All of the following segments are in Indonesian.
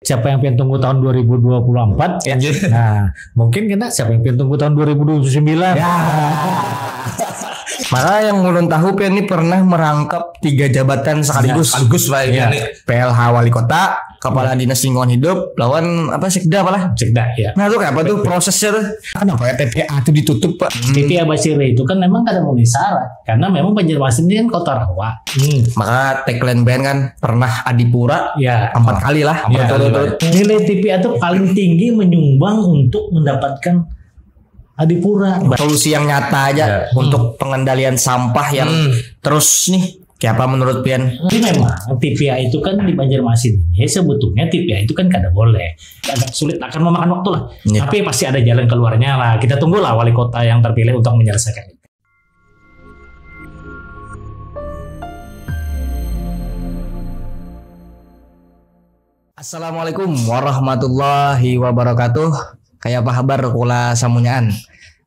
siapa yang pengen tunggu tahun 2024 ya. Nah, mungkin kita siapa yang pengen tunggu tahun 2029 ya. Maka yang ulun tahu Pian ini pernah merangkap 3 jabatan sekaligus Pak ya. PLH Wali Kota, Kepala Dinas Lingkungan Hidup, lawan apa Sekda apalah? Sekda ya. Nah itu kayak apa tuh prosesnya tuh? Kenapa ya TPA itu ditutup Pak? TPA Basire itu kan memang kada memenuhi syarat karena memang Banjarmasin ini kan kota rawa. Maka tagline band kan pernah Adipura Ya 4 kali lah. Ya, nilai TPA itu paling tinggi menyumbang untuk mendapatkan Adipura. Solusi yang nyata aja untuk pengendalian sampah yang terus nih. Kayak apa menurut Pian? Jadi memang TPA itu kan di Banjarmasin ini sebetulnya TPA itu kan kada boleh. Agak sulit, akan memakan waktu lah. Ya. Tapi pasti ada jalan keluarnya lah. Kita tunggulah wali kota yang terpilih untuk menyelesaikan itu. Assalamualaikum warahmatullahi wabarakatuh. Kayak apa kabar kula samunyaan.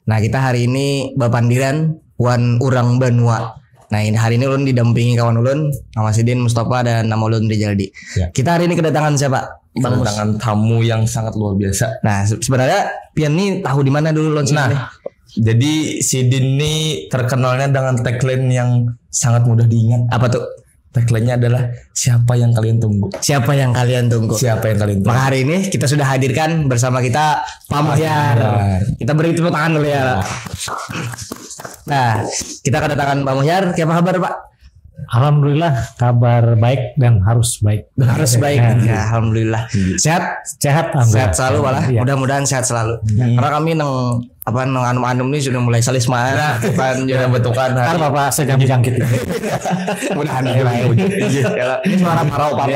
Nah kita hari ini bapandiran wan urang Banua. Nah ini hari ini ulun didampingi kawan ulun nama Sidin Mustafa dan nama ulun Rijaldi. Ya. Kita hari ini kedatangan siapa? Kedatangan tamu yang sangat luar biasa. Nah sebenarnya Pian ini tahu di mana dulu ulun Nah, jadi Sidin ini terkenalnya dengan tagline yang sangat mudah diingat. apa tuh? Tagline-nya adalah siapa yang kalian tunggu. Siapa yang kalian tunggu? Siapa yang kalian tunggu. Maka hari ini kita sudah hadirkan bersama kita Pak Muhyar. Kita beri tepuk tangan dulu ya. Nah, kita kedatangan Pak Muhyar. Apa kabar Pak? Alhamdulillah kabar baik dan harus baik. Harus baik. Ya, alhamdulillah. Sehat? Sehat, Sehat selalu malah. Iya. Mudah-mudahan sehat selalu. Karena kami neng anum-anum ini sudah mulai salis mana. Bukan Jangan betukan. Ntar Bapak saya jangkit. Mudah-mudahan. Ini suara parau Pak.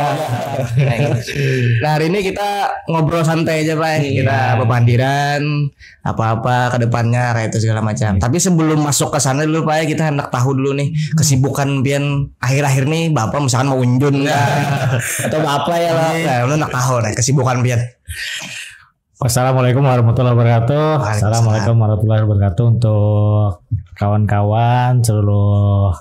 Nah, hari ini kita ngobrol santai aja Pak. Kita bepandiran apa-apa ke depannya kayak itu segala macam. Tapi sebelum masuk ke sana dulu Pak, kita hendak tahu dulu nih kesibukan Pian akhir-akhir nih Bapak misalkan mau unjun atau apa ya lah. Nah, lu nak tahu nih kesibukan Pian. Wassalamualaikum warahmatullahi wabarakatuh. Assalamualaikum warahmatullahi wabarakatuh untuk kawan-kawan seluruh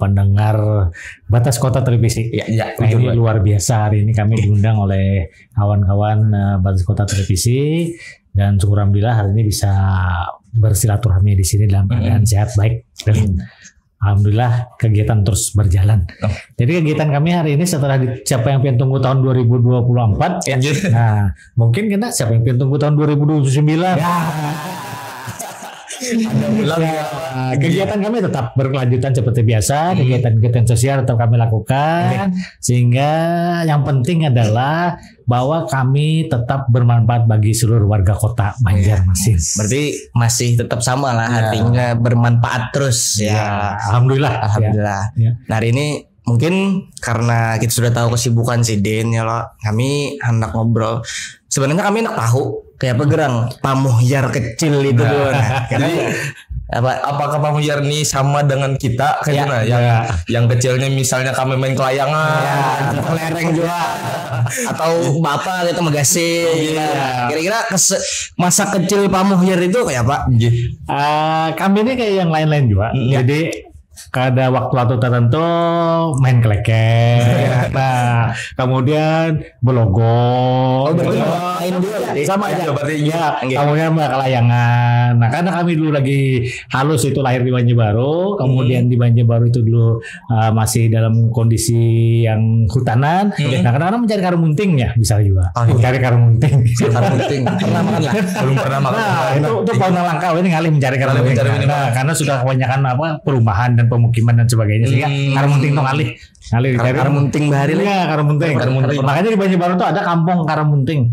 pendengar Batas Kota Televisi. Ya, Nah, ini luar biasa hari ini kami diundang oleh kawan-kawan Batas Kota Televisi dan syukur alhamdulillah hari ini bisa bersilaturahmi di sini dalam keadaan sehat baik dan alhamdulillah kegiatan terus berjalan. Jadi kegiatan kami hari ini setelah siapa yang pengen tunggu tahun 2024 ya. Nah, mungkin kita siapa yang pengen tunggu tahun 2029 ya. Kegiatan kami tetap berkelanjutan seperti biasa, kegiatan-kegiatan sosial tetap kami lakukan, sehingga yang penting adalah bahwa kami tetap bermanfaat bagi seluruh warga kota Banjarmasin. Berarti masih tetap sama lah artinya bermanfaat terus ya. Alhamdulillah. Alhamdulillah. Ya. Nah hari ini mungkin karena kita sudah tahu kesibukan Sidin ya loh, kami hendak ngobrol. Sebenarnya kami hendak tahu kayak apa gerang Pak Muhyar kecil itu dulu. Nah, Jadi apakah Pak Muhyar ini sama dengan kita kayak yang kecilnya misalnya kami main kelayangan, lereng juga atau bapak gitu megasi. Kira-kira masa kecil Pak Muhyar itu kayak apa? Kami ini kayak yang lain-lain juga. Jadi kada waktu-waktu tertentu main keleket. Nah, kemudian belogo. Sama aja. Kemudian kelayangan. Nah, karena kami dulu lagi halus itu lahir di Banjarbaru, kemudian di Banjarbaru itu dulu masih dalam kondisi yang hutanan. Nah, kadang-kadang mencari karung munting ya, bisa juga. Mencari karung munting. Pernah makan lah? Belum pernah makan. Nah, itu fauna langka ini ngalih mencari karung munting. Nah, karena sudah kebanyakan perumahan dan pemukiman dan sebagainya sehingga karung munting itu ngalih Karung munting bahari lah. Iya, karung munting. Makanya di Banjarbaru tuh ada kampung karung munting.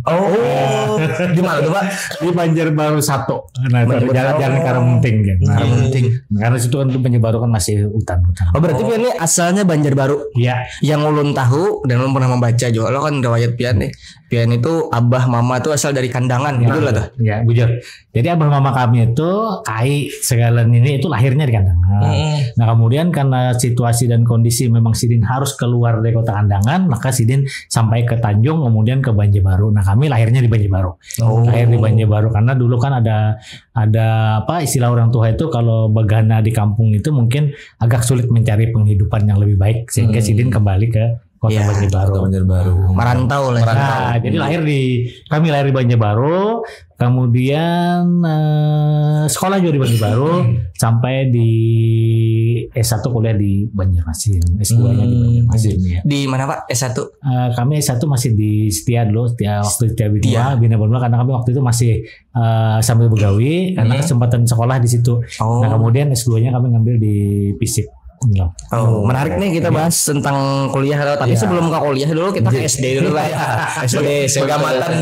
Di mana tuh Pak? Di Banjarbaru 1. Nah, itu jalan karung munting kan. Karung munting. Karena situ kan Banjarbaru kan masih hutan. Oh berarti Pian ini asalnya Banjarbaru. Iya. Yang ulun tahu dan ulun pernah membaca juga. Lo kan riwayat Pian nih. Pian itu abah mama tuh asal dari Kandangan, gitu lah tuh. Iya, bujur. Jadi abah mama kami itu Kai segala ini itu lahirnya di Kandangan. Nah, kemudian karena situasi dan kondisi memang Sidin harus keluar dari kota Kandangan, maka Sidin sampai ke Tanjung kemudian ke Banjarbaru. Nah, kami lahirnya di Banjarbaru. Lahir di Banjarbaru karena dulu kan ada apa istilah orang tua itu kalau begana di kampung itu mungkin agak sulit mencari penghidupan yang lebih baik sehingga Sidin kembali ke kota Banjarbaru. Merantau lah. Nah, jadi kami lahir di Banjarbaru, kemudian sekolah juga di Banjarbaru sampai di S1 kuliah di Banjarmasin, S2-nya di Banjarmasin. Ya. Di mana Pak S1? Kami S1 masih di Setia dulu, waktu Setia Bina Bonula, karena kami waktu itu masih sambil begawi karena kesempatan sekolah di situ. Nah, kemudian S2-nya kami ngambil di FISIP. Menarik nih kita bahas tentang kuliah, tapi sebelum ke kuliah dulu kita ke SD dulu lah ya. SD Segamatan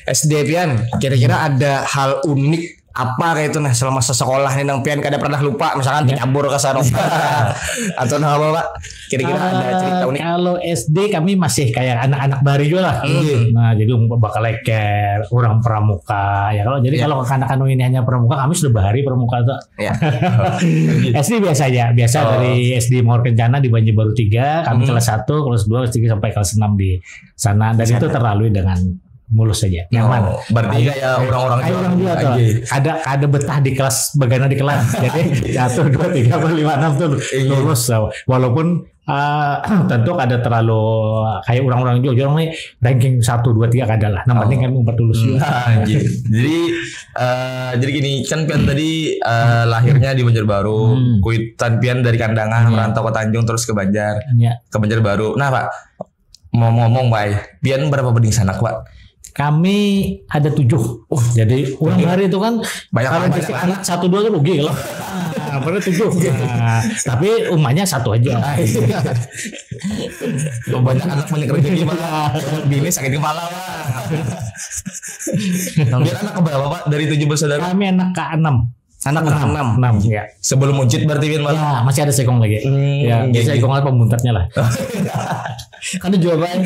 SD Pian, kira-kira ada hal unik apa kayak itu nah selama sekolah nih nang Pian kada pernah lupa misalkan cabur ke sana atau apa Pak, kira-kira ada cerita unik? Kalau SD kami masih kayak anak-anak baru juga lah. Nah, jadi bakal leker, orang pramuka ya. Kalau kanak-kanak ini hanya pramuka, kami sudah bahari pramuka tuh. SD biasa dari SD Mawar Kencana di Banjarbaru 3, kami kelas 1, kelas 2, kelas 3 sampai kelas 6 di sana, dan itu terlalui dengan mulus saja, nyaman. Berarti kayak orang-orang juga tuh. Ada betah di kelas, bagaimana di kelas. Jadi 1, 2, 3, 4, 5, 6 tuh lulus. Walaupun tentu ada terlalu kayak orang-orang juga, orang nih ranking 1, 2, 3 kada lah. Yang penting kan umpet lulus juga. Jadi gini kan Pian tadi lahirnya di Banjarbaru, kuitan Pian dari Kandangan merantau ke Tanjung terus ke Banjar, ke Banjarbaru. Nah Pak, mau ngomong Pak, Pian berapa bening sanak Pak? Kami ada 7. Jadi orang hari itu kan banyak kalau anak 1, 2 itu rugi kalau. Padahal 7. Tapi umumnya 1 aja. Banyak anak banyak rezeki malah bini sakit kepala Pak. Biar anak keberapa Pak dari 7 bersaudara? Kami anak ke-6. Anak ke-6 ya. Sebelum muncit berarti Pian malah. Masih ada sekong lagi. Ya, biasa sekong pembuntatnya lah. Kan jual banyak.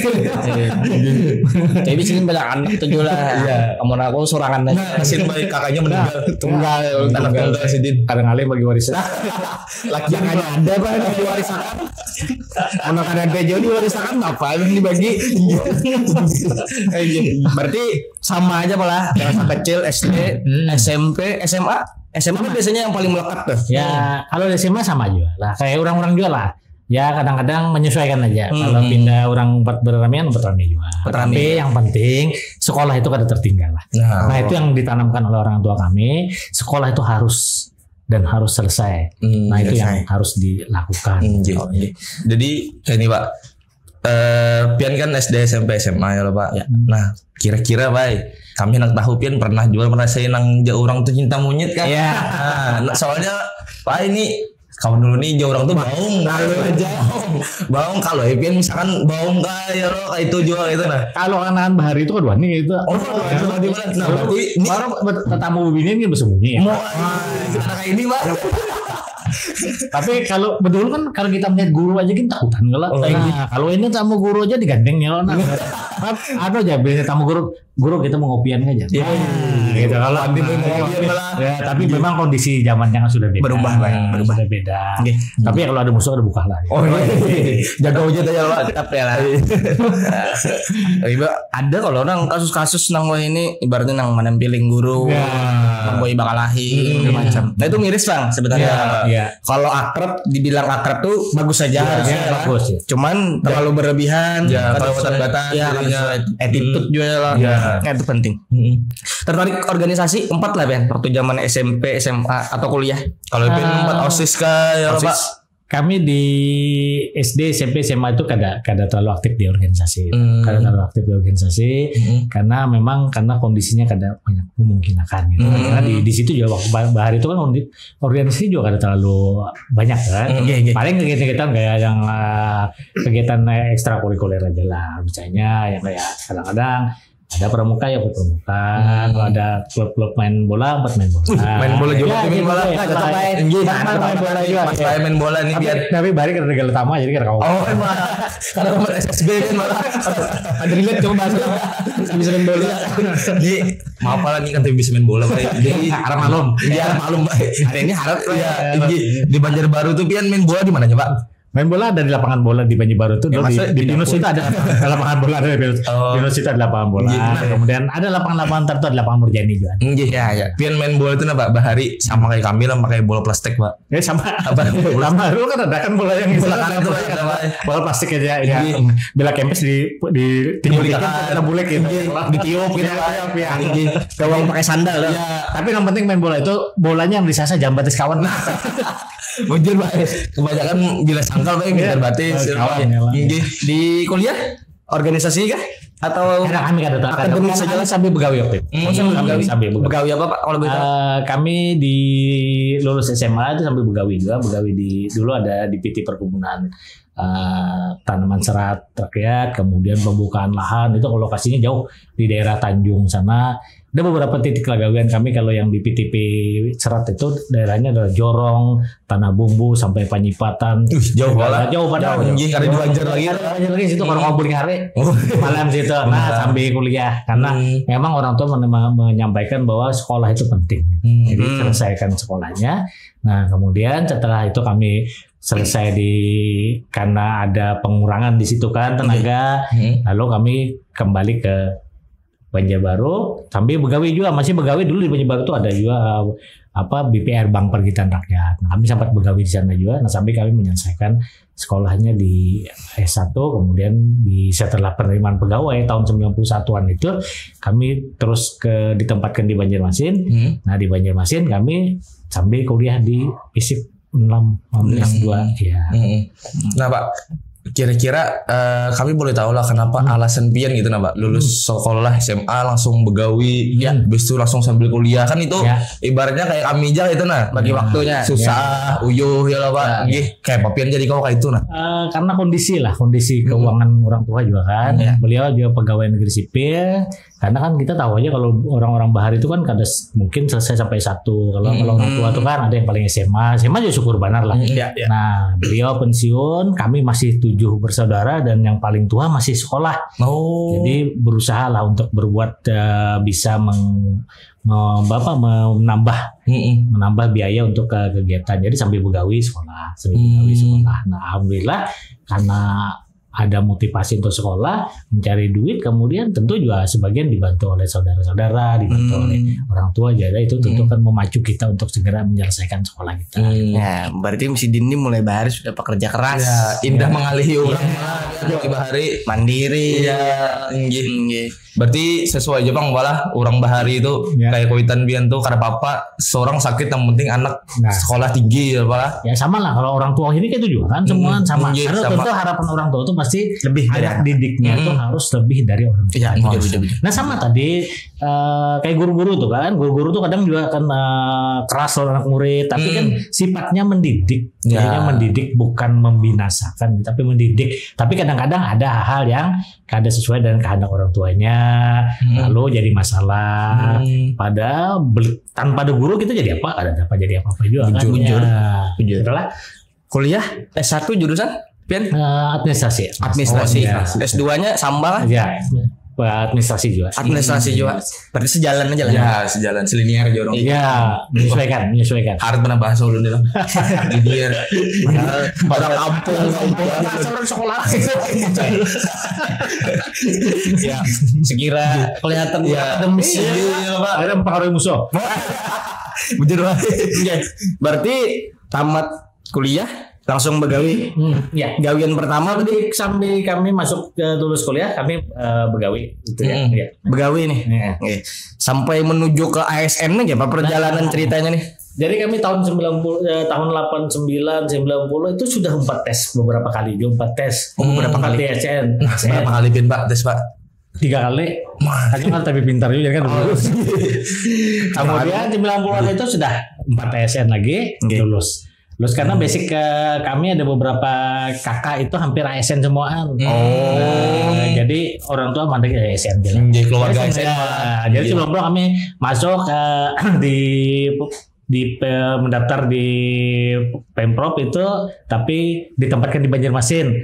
Tapi sini banyak anak 7 lah. Kamu aku sorangan aja. Mesin baik kakaknya meninggal. Tunggal Sidin. Kadang-kadang bagi warisan. Laki yang ada Pak bagi warisan. Mana kada ada jauh di warisan apa yang dibagi. Berarti sama aja malah masa kecil SD, SMP, SMA biasanya yang paling melekat tuh. Ya, kalau di SMA sama juga lah. Kayak orang-orang juga lah. Ya kadang-kadang menyesuaikan aja. Kalau pindah orang berramian berrami juga. Tapi yang penting sekolah itu kada tertinggal lah. Nah itu yang ditanamkan oleh orang tua kami. Sekolah itu harus selesai. Nah itu yang harus dilakukan. Jadi ini Pak, Pian kan SD, SMP, SMA ya Pak. Nah kira-kira Pak, kami nak tahu Pian pernah juga merasain nang orang tuh cinta monyet kan? Iya. Nah, soalnya Pak ini kawan dulu nih orang tuh baung kalau Pian misalkan baung kayak lo kayak itu juga gitu nah. Kalau anak-anak bahari itu kedua nih itu. Itu di mana? Nah, ini orang tetamu bini kan bersembunyi ya. Anak ini Pak. Tapi kalau betul kan kalau kita melihat guru aja kan takutan kalau ini tamu guru aja digandeng ya nah. Ada aja biasanya tamu guru kita mau ngopian aja. Gitu kalau tapi memang kondisi zamannya kan sudah beda. Berubah. Sudah beda. Tapi kalau ada musuh ada buka lah. Jaga aja Pak. Tetap ya lah. Ada kalau orang kasus-kasus nang ini ibaratnya nang menampiling guru, boy bakalahi macam. Nah itu miris Bang sebenarnya. Kalau akrab dibilang akrab tuh bagus saja harusnya bagus. Cuman terlalu berlebihan. Kalau batas attitude juga lah. Itu penting. Tertarik organisasi 4 lah Ben waktu zaman SMP, SMA atau kuliah. Kalau Ben 4 OSIS kah ya Pak? Kami di SD, SMP, SMA itu kada terlalu aktif di organisasi. Karena memang kondisinya kada banyak memungkinkan gitu. Karena di situ juga waktu bahari itu kan organisasi juga kada terlalu banyak kan. Paling kegiatan kayak yang kegiatan ekstrakurikuler aja lah. Misalnya yang kayak kadang-kadang ada pramuka ya pramuka, kalau ada klub-klub main bola main bola. Main bola juga main bola. Main bola nih biar. Tapi balik ke negara utama jadi kada kawan. Kalau nomor SSB kan malah ada relate coba bahas bisa main bola. Di maaf lah nih kan bisa main bola Pak. Jadi harap malum. Iya harap malum Pak. Hari ini harap ya. Di Banjarbaru tuh Pian main bola di mananya Pak? Main bola ada di lapangan bola di Banjarbaru itu. Di Pinus itu ada lapangan bola ada di Pinus. Pinus itu ada lapangan bola. Kemudian ada lapangan tertentu ada lapangan Murjani juga. Iya. Pian main bola itu Pak Bahari sama kayak kami lah pakai bola plastik Pak. Ya sama. Sama lu kan ada kan bola yang bola karet itu bola plastik aja ya. Bila kempes di tinggal kita bulek gitu. Ditiup gitu. Gawang pakai sandal ya. Tapi yang penting main bola itu bolanya yang disasar jam batis kawan. Bujur Pak. Kebanyakan bila sangkal Pak ngejar batis. Di kuliah organisasi kah? Atau kami saja sambil begawi waktu itu. Begawi apa Pak kalau begitu? Kami di lulus SMA itu sambil begawi juga. Begawi dulu ada di PT Perkebunan tanaman serat rakyat, kemudian pembukaan lahan itu lokasinya jauh di daerah Tanjung sana. Ada beberapa titik lagawian kami kalau yang di PTP serat itu daerahnya adalah Jorong, Tanah Bumbu sampai Panyipatan. Jauh banget. Jauh padahal. Karena Banjar lagi. Banjar lagi situ kalau ngobrol hari malam situ. Nah sambil kuliah karena memang orang tua menyampaikan bahwa sekolah itu penting. Jadi selesaikan sekolahnya. Nah kemudian setelah itu kami selesai karena ada pengurangan di situ kan tenaga. Lalu kami kembali ke Banjarbaru sambil begawi juga, masih begawi dulu di Banjarbaru itu ada juga BPR Bank Pergitan Rakyat. Nah, kami sempat begawi di sana juga. Nah, sampai kami menyelesaikan sekolahnya di S1, kemudian setelah penerimaan pegawai tahun 91-an itu kami terus ditempatkan di Banjarmasin. Nah, di Banjarmasin kami sambil kuliah di ISIP 6 ya. Nah, Pak, kira-kira kami boleh tahu lah kenapa alasan pian gitu nah Pak lulus sekolah SMA langsung begawi habis itu langsung sambil kuliah kan itu ibaratnya kayak kami aja itu nah bagi waktunya susah uyuh ya lah Pak kayak papian jadi kau kayak itu nah karena kondisi keuangan orang tua juga kan beliau juga pegawai negeri sipil karena kan kita tahu aja kalau orang-orang bahar itu kan kadang mungkin selesai sampai 1 kalau orang tua itu kan ada yang paling SMA juga syukur benar lah nah beliau pensiun kami masih 7 bersaudara dan yang paling tua masih sekolah jadi berusaha lah untuk berbuat bisa menambah biaya untuk kegiatan jadi sambil begawi sekolah nah alhamdulillah karena ada motivasi untuk sekolah, mencari duit, kemudian tentu juga sebagian dibantu oleh saudara-saudara, dibantu oleh orang tua, jadi itu tentu kan memacu kita untuk segera menyelesaikan sekolah kita. Ya, berarti si Dini mulai bahari sudah pekerja keras, indah mengalihi orang, bahari mandiri, berarti sesuai aja Bang, malah orang bahari itu kayak kuitan bian tuh karena papa seorang sakit yang penting anak sekolah tinggi ya Pak. Ya sama lah kalau orang tua ini kayak itu juga kan semua sama. Karena tentu harapan orang tua itu pasti lebih anak didiknya itu harus lebih dari orang tua. Nah sama tadi kayak guru-guru tuh kan, guru-guru tuh kadang juga kan keras loh anak murid, tapi kan sifatnya mendidik, mendidik bukan membinasakan, tapi mendidik. Tapi kadang-kadang ada hal-hal yang kada sesuai dengan kehendak orang tuanya, lalu jadi masalah. Padahal tanpa ada guru kita jadi apa? Ada dapat jadi apa-apa juga kan? Bujur. Itulah kuliah S1 jurusan administrasi. S2-nya sambal ya. Administrasi juga. Berarti sejalan aja lah. Ya, sejalan selinier jorong. Iya, menyesuaikan. Harus pernah bahasa dulu nih. Dia orang kampung. Orang sekolah. Ya, sekira kelihatan akademis. Pak. Ada pengaruh musuh. Bener banget. Berarti tamat kuliah langsung begawi. Gawian pertama tadi sambil kami masuk ke lulus kuliah kami begawi gitu ya. Begawi nih. Sampai menuju ke ASN nih ya Pak perjalanan ceritanya nih. Jadi kami tahun 89 90 itu sudah 4 tes beberapa kali, 4 tes. Beberapa kali ASN. Berapa kali Pak tes Pak? 3 kali. Kan tapi pintar juga kan. Kemudian 90-an itu sudah 4 ASN lagi lulus. Karena basic kami ada beberapa kakak itu hampir ASN semuaan. Jadi orang tua mandek ASN gitu. Jadi keluarga ASN. Jadi sebelum kami masuk mendaftar di Pemprov itu, tapi ditempatkan di Banjarmasin.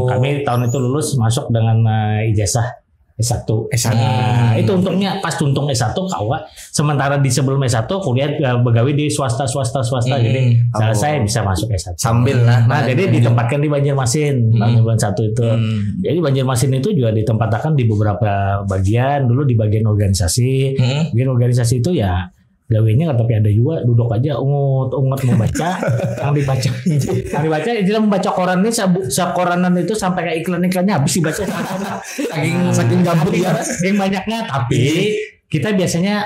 Kami tahun itu lulus masuk dengan ijazah S1. Nah, itu untungnya pas untung S1 kawa. Sementara di sebelum S1 kuliah begawi di swasta. Jadi selesai bisa masuk S1. Sambil lah. Nah, jadi ditempatkan di Banjarmasin tahun 91 itu. Jadi Banjarmasin itu juga ditempatkan di beberapa bagian. Dulu di bagian organisasi. Bagian organisasi itu ya gawinya tapi ada juga duduk aja ungut membaca yang dibaca itu membaca koran ini koranan itu sampai kayak iklan-iklannya habis dibaca saking gabut ya yang banyaknya tapi kita biasanya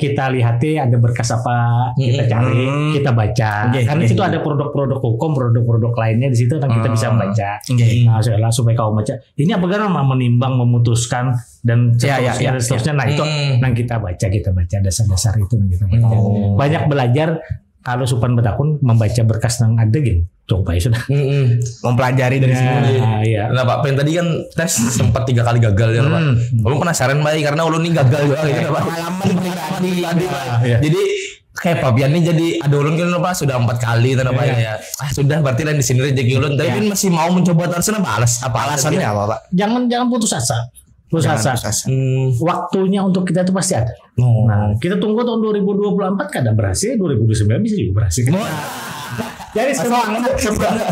kita lihati ada berkas apa kita cari kita baca karena itu ada produk-produk hukum produk-produk lainnya di situ dan kita bisa membaca nah supaya kau baca ini apa karena menimbang memutuskan dan seterusnya nah itu yang kita baca dasar-dasar itu yang kita baca banyak belajar kalau Supan Betakun membaca berkas yang ada gitu coba ya sudah mempelajari dari sini. Iya. Nah Pak Pen tadi kan tes sempat 3 kali gagal ya Pak. Ulun penasaran baik karena ulun ini gagal juga gitu Pak. Pengalaman pribadi tadi. Jadi kayak Pak Pian ini jadi ada ulun kan Pak sudah 4 kali tanah Pak ya. Sudah berarti lain di sini rezeki ulun tapi kan masih mau mencoba terus apa alasannya apa Pak? Jangan putus asa. Waktunya untuk kita itu pasti ada. Nah, kita tunggu tahun 2024 kadang berhasil, 2029 bisa juga berhasil. Jadi semangat untuk ada.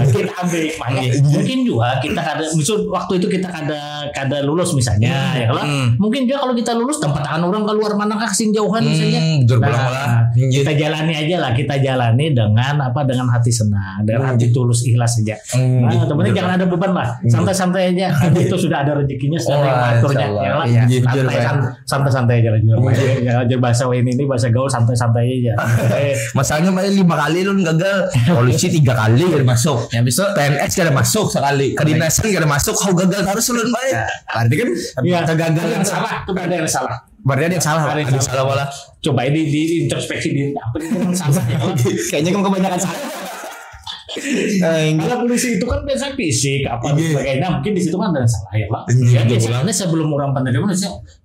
Kita ambil hikmahnya. Mungkin juga kita misal waktu itu kita kada lulus misalnya, ya kalau mungkin juga kalau kita lulus tempat orang keluar mana kasing jauhan misalnya. Kita jalani aja lah, kita jalani dengan hati senang, dengan hati tulus ikhlas saja. Nah, teman-teman jangan ada beban lah, santai-santai aja. Itu sudah ada rezekinya, sudah ada mengaturnya. Santai-santai aja lah juga. Jangan bahasa ini bahasa gaul santai-santai aja. Masalahnya Pak 5 kali lu gagal, polisi 3 kali gak masuk. Ya besok PNS gak masuk sekali, kedinasan gak masuk, kau gagal harus lu baik. Berarti kan kegagalan salah, itu ada yang salah. Berarti ada yang salah. Ada yang salah malah. Coba di introspeksi di apa yang salah ya. Kayaknya kamu kebanyakan salah. Kalau polisi itu kan biasanya fisik apa sebagainya mungkin di situ kan ada salah ya Pak. Ya biasanya sebelum orang penerima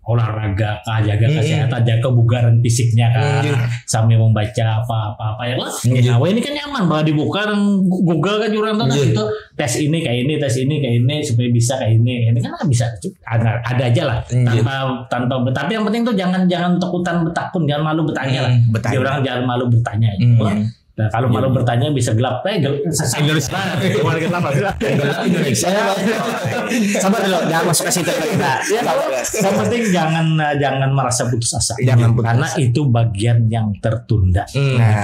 olahraga jaga kesehatan jaga kebugaran fisiknya kan sambil membaca apa ya Pak. Nah ini kan nyaman bahwa dibuka Google kan jurang tuh itu tes ini kayak ini tes ini kayak ini supaya bisa kayak ini kan bisa ada aja lah tanpa tapi yang penting tuh jangan takutan betakun jangan malu bertanya lah. Orang jangan malu bertanya. Nah, kalau malu bertanya bisa gelap. Indonesia. Sabar dulu, jangan masuk ke situ kita. Yang penting jangan merasa putus asa. Karena itu bagian yang tertunda.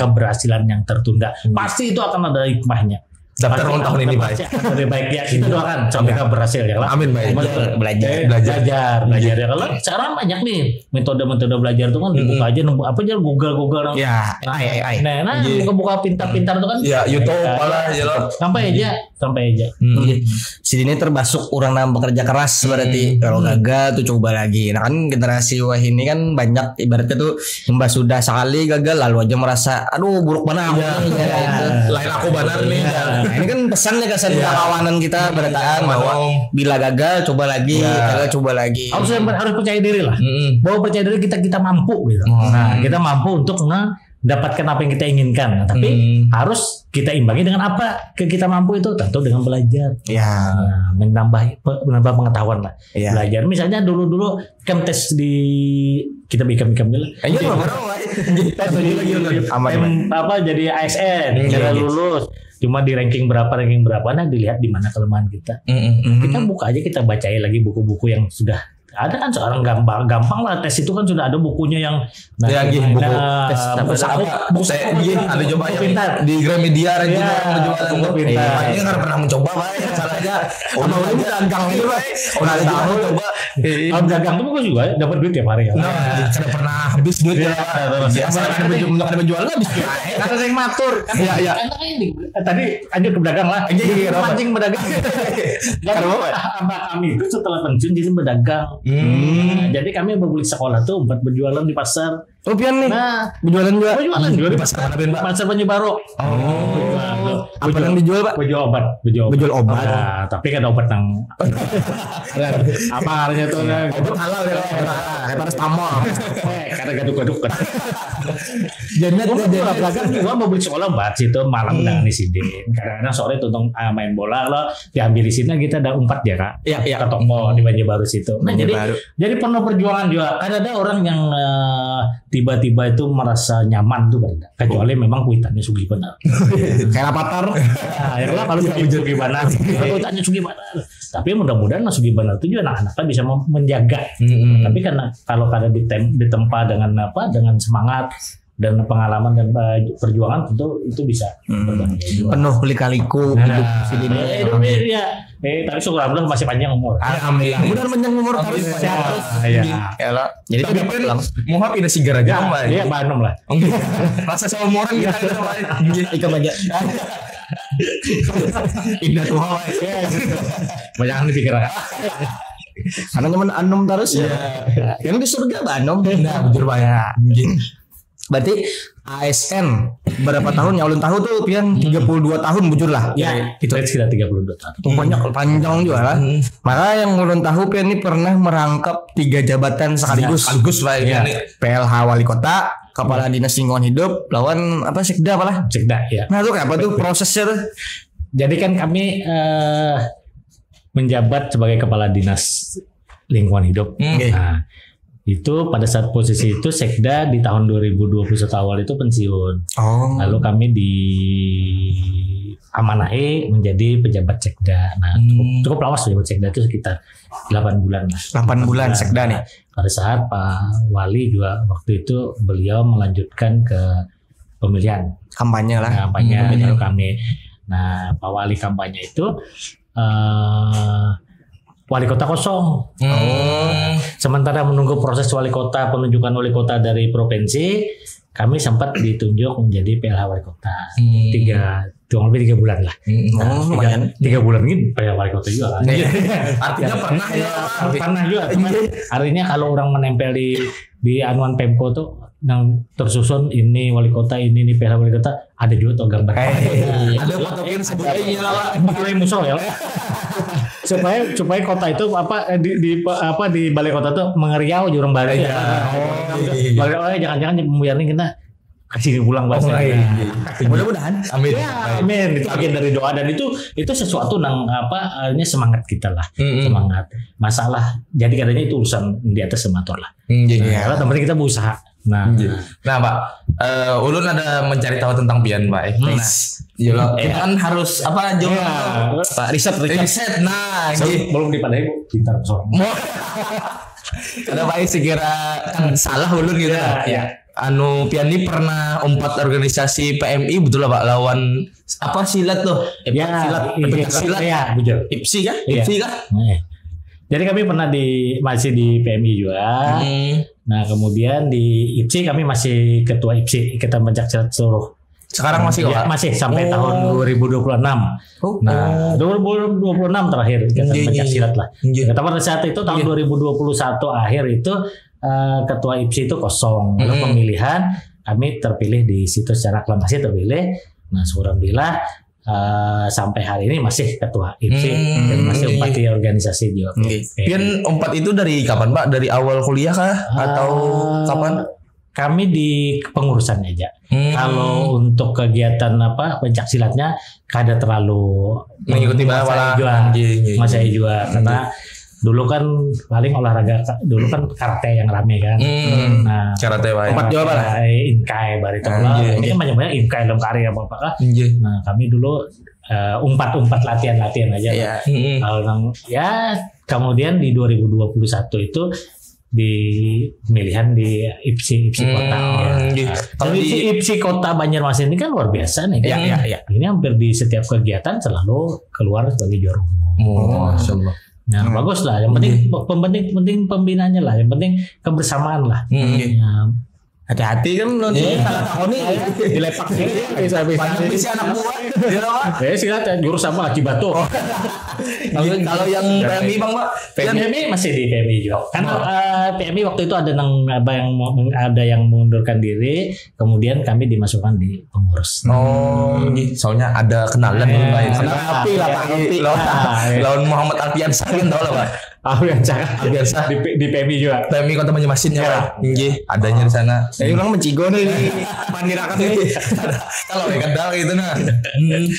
Keberhasilan yang tertunda. Pasti itu akan ada hikmahnya. Daftar ulang tahun ini baik. Lebih baik ya kita doakan sampai kita berhasil ya. Amin baik. Belajar ya. Kalau sekarang banyak nih metode belajar itu kan dibuka aja apa aja Google. Ya, nah buka pintar-pintar itu kan. Ya YouTube malah ya loh. Sampai aja. Sini termasuk orang yang bekerja keras berarti kalau gagal tuh coba lagi. Nah kan generasi wah ini kan banyak ibaratnya tuh mbak sudah sekali gagal lalu aja merasa aduh buruk banget lain aku benar nih. Nah, ini kan pesannya kesan kawanan kita berataan bahwa bila gagal coba lagi, coba lagi. Harus percaya diri lah. Bahwa percaya diri kita mampu gitu. Nah, kita mampu untuk mendapatkan apa yang kita inginkan. Nah, tapi harus kita imbangi dengan apa kita mampu itu tentu dengan belajar. Menambah pengetahuan lah. Belajar misalnya dulu tes di kita bikin dulu. Jadi ASN kita lulus. Cuma di ranking berapa nah dilihat di mana kelemahan kita. Kita buka aja kita bacain lagi buku-buku yang sudah ada kan seorang gampang lah tes itu kan sudah ada bukunya yang buku ada coba pintar di Gramedia buku pintar ini nggak pernah mencoba Pak salahnya sama ini dagang itu Pak udah tahu coba kalau dagang tuh juga dapat duit tiap hari ya karena pernah habis duit ya ada penjual habis karena saya matur tadi lanjut ke pedagang lah mancing pedagang karena kami itu setelah pensiun jadi pedagang. Jadi kami berbeli sekolah tuh buat berjualan di pasar Oh Pian nih. Nah, Jualan juga. jualan Di pasar mana, Pian, Pak? Pasar Banjarbaru. Apa yang dijual Pak? Baju obat. Jual obat. Nah, tapi kan obat yang apa artinya tuh? Obat halal ya. Paracetamol. Karena gaduk-gaduk kan. Jadinya Belakang juga mau beli sekolah obat situ malam dengan insiden. Kadang-kadang sore tuh main bola lo diambil di sini kita ada umpat ya kak. Iya. Ke toko di Banjarbaru situ. Nah Banjarbaru. jadi penuh perjuangan juga. Kan ada orang yang tiba-tiba itu merasa nyaman tuh kan. Kecuali memang kuitannya sugih benar. Kayak Avatar. Nah, ya kalau sugih benar, kuitannya sugih benar. Tapi mudah-mudahan sugih benar itu juga anak-anaknya bisa menjaga. Tapi karena kalau ditempa dengan dengan semangat dan pengalaman dan perjuangan tentu itu bisa berbahaya juga. Penuh lika-liku hidup sini. Tapi syukur alhamdulillah masih panjang umur. Alhamdulillah. Mudah panjang umur terus sehat terus. Iya. Jadi Tapi kan mau hap ini sigar aja Mbak. Iya, Bandung lah. Rasa sama orang kita Ikan aja. indah tuh Hawaii. Banyak dipikir. Karena nyaman Anom terus ya. Yang di surga Anom. Nah, bujur banyak. Berarti ASN berapa tahun ya ulun tahu tuh Pian 32 tahun bujur lah. Ya, itu sekitar 32 tahun. Banyak panjang juga lah. Maka yang ulun tahu Pian ini pernah merangkap 3 jabatan sekaligus. Sekaligus Pak Ya. ini. PLH Wali Kota, Kepala Dinas Lingkungan Hidup, lawan apa Sekda apalah. Sekda ya. Nah, itu kayak apa tuh prosesnya tuh? Jadi kan kami menjabat sebagai Kepala Dinas Lingkungan Hidup. Nah, itu pada saat posisi itu Sekda di tahun 2021 awal itu pensiun. Oh. Lalu kami diamanahi menjadi pejabat Sekda. Nah, cukup lama pejabat Sekda itu sekitar 8 bulan lah. 8 bulan Sekda nih. Pada saat Pak Wali juga waktu itu beliau melanjutkan ke pemilihan. Kampanye lah. Kampanye lalu kami. Nah, Pak Wali kampanye itu wali kota kosong. Sementara menunggu proses wali kota, penunjukan wali kota dari provinsi, kami sempat ditunjuk menjadi PLH wali kota. Kurang lebih 3 bulan lah. Lumayan. 3 bulan ini PLH wali kota juga kan. Artinya pernah ya. Pernah juga. Artinya kalau orang menempel di anuan Pemko tuh yang tersusun ini wali kota ini PLH wali kota ada juga tuh gambar. Ada fotokin sebelumnya lah. Pakai musuh ya. supaya kota itu di balai kota tuh mengeriau jurang balai ya. Jangan-jangan pembiaran kita kasih pulang bahasa. Mudah-mudahan. Amin. Ya, amin. Itu bagian dari doa dan itu sesuatu yang semangat kita lah. Semangat. Masalah jadi katanya itu urusan di atas semator lah. Karena teman kita berusaha. Nah Pak, ulun ada mencari tahu tentang Pian Pak. Nah, kita kan harus apa aja Pak riset. Nah, belum dipadai kita seorang. Ada Pak sekira kan salah ulun gitu. Ya. Anu Pian ini pernah 4 organisasi PMI betul lah Pak lawan apa silat tuh? Silat. Ya, betul. IPSI kah? IPSI kah? Jadi kami pernah masih di PMI juga. Nah kemudian di IPSI kami masih ketua IPSI Ikatan Pencaksilat seluruh. Sekarang masih kok? Masih sampai tahun 2026. Nah 2026 terakhir Ikatan Pencaksilat lah. Kata pada saat itu tahun 2021 akhir itu ketua IPSI itu kosong. Lalu pemilihan kami terpilih di situ secara aklamasi terpilih. Nah alhamdulillah sampai hari ini masih ketua IPSI dan masih 4 di organisasi juga. Pian 4 itu dari kapan Pak? Dari awal kuliah kah? Atau kapan? Kami di pengurusan aja. Kalau untuk kegiatan pencaksilatnya kada terlalu mengikuti saya juga karena dulu kan paling olahraga dulu kan karate yang rame kan. Nah, karate wae. 4 Jawa lah. Inkai bari itu ini banyak inkai dalam karya apa kah. Nah, kami dulu umpat latihan aja. Kalau kemudian di 2021 itu di pemilihan di IPSI kota. IPSI kota Banjarmasin ini kan luar biasa nih. Ini hampir di setiap kegiatan selalu keluar sebagai juara umum. Masyaallah. Nah, bagus lah. Yang penting penting pembinaannya lah. Yang penting kebersamaan lah. Hati-hati kan belum salah tahun nih dilepak bisa Bisa anak buah. Dia apa? silakan jurus sama Aki Batu. Kalau yang PMI Bang, Pak. PMI masih di PMI juga. Karena PMI waktu itu ada yang mengundurkan diri, kemudian kami dimasukkan di pengurus. Soalnya ada kenalan dulu Pak. Api lah Pak. Lawan Muhammad Alfiansah kan tahu lah Pak. Alfiansah di PMI juga. PMI Kota Banjarmasin ya Pak. Adanya di sana. Jadi orang mencigo nih mandirakan ini. Kalau kenal gitu nah.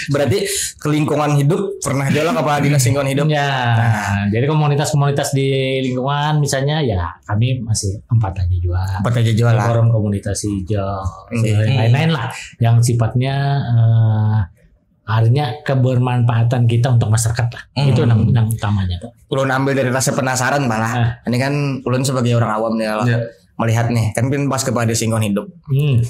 Berarti kelingkungan hidup pernah jalan apa dinas lingkungan hidup? Ya. Jadi komunitas-komunitas di lingkungan misalnya ya kami masih 4 aja jual. 4 aja jual lah. Forum komunitas hijau, lain-lain lah yang sifatnya akhirnya kebermanfaatan kita untuk masyarakat lah. Itu yang utamanya Pak. Ulun ambil dari rasa penasaran malah. Ini kan ulun sebagai orang awam nih kalau melihat nih kan pas kepada lingkungan hidup.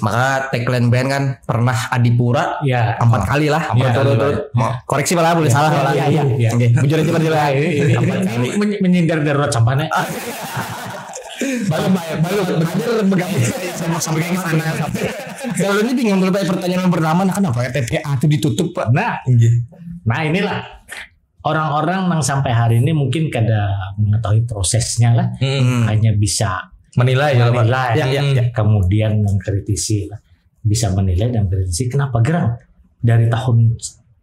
Maka tagline band kan pernah Adipura 4 kali lah. Betul-betul. Koreksi malah boleh salah malah. Iya. Bujur aja berjelas. Ini menyindir darurat sampahnya. Belum benar sampai ke sana. Kalau ini bingung kalau pertanyaan pertama kenapa TPA itu ditutup Pak? Nah inilah orang-orang yang sampai hari ini mungkin kada mengetahui prosesnya lah, hanya bisa menilai. Kemudian mengkritisi lah, bisa menilai dan kritisi. Kenapa gerang dari tahun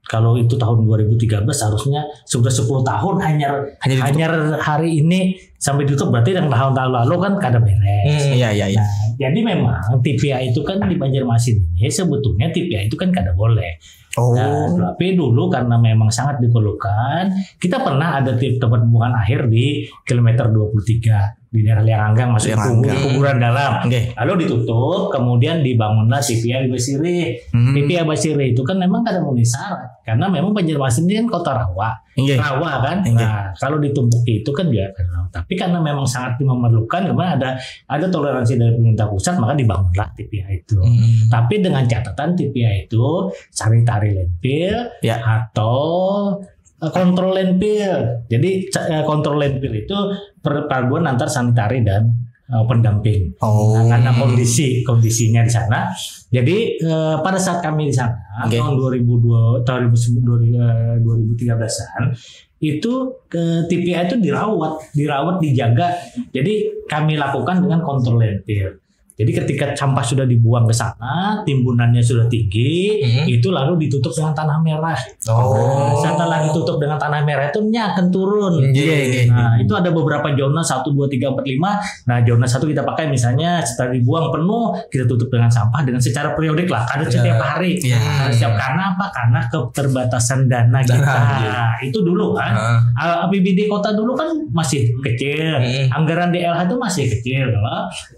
kalau itu tahun 2013 harusnya sudah 10 tahun hanya hari ini sampai ditutup, berarti yang tahun-tahun lalu kan kada beres. Iya. Nah, jadi memang TPA itu kan di Banjarmasin ini sebetulnya TPA itu kan kada boleh. Nah, tapi dulu karena memang sangat diperlukan, kita pernah ada tempat pembuangan akhir di kilometer 23 di daerah Lianganggang masuk kuburan dalam. Lalu ditutup, kemudian dibangunlah TPA Basiri. TPA Basiri itu kan memang kada memenuhi syarat karena memang Banjarmasin ini kan kota rawa kan. Nah, kalau ditumpuk itu kan juga tapi karena memang sangat memerlukan, kemudian ada toleransi dari pemerintah pusat, maka dibangunlah TPA itu. Tapi dengan catatan TPA itu sanitari landfill atau kontrol landfill. Jadi kontrol landfill itu perpaduan antar sanitari dan pendamping. Nah, karena kondisinya di sana. Jadi pada saat kami di sana tahun 2013-an itu TPA itu dirawat, dijaga. Jadi kami lakukan dengan kontrol landfill. Jadi ketika sampah sudah dibuang ke sana, timbunannya sudah tinggi, itu lalu ditutup dengan tanah merah. Setelah ditutup dengan tanah merah itu akan turun. Nah, itu ada beberapa zona 1, 2, 3, 4, 5. Nah, zona 1 kita pakai misalnya setelah dibuang penuh, kita tutup dengan sampah dengan secara periodik lah, ada setiap hari. Karena apa? Karena keterbatasan dana kita. Itu dulu kan. APBD kota dulu kan masih kecil. Anggaran DLH itu masih kecil.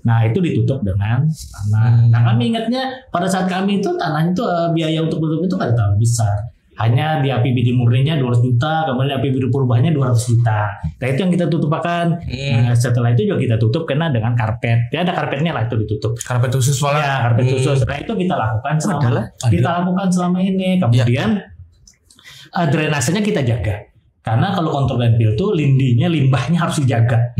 Nah, itu ditutup dengan tanah. Nah, kami ingatnya pada saat kami itu tanahnya itu biaya untuk tutup itu kan terlalu besar. Hanya di APBD murninya 200 juta, kemudian APBD perubahannya 200 juta. Nah, itu yang kita tutupkan. Nah, setelah itu juga kita tutup kena dengan karpet. Ya ada karpetnya lah, itu ditutup. Karpet khusus malah. Ya, karpet khusus. Nah, itu kita lakukan selama ini. Kemudian drainasenya kita jaga. Karena kalau kontrol landfill itu limbahnya harus dijaga.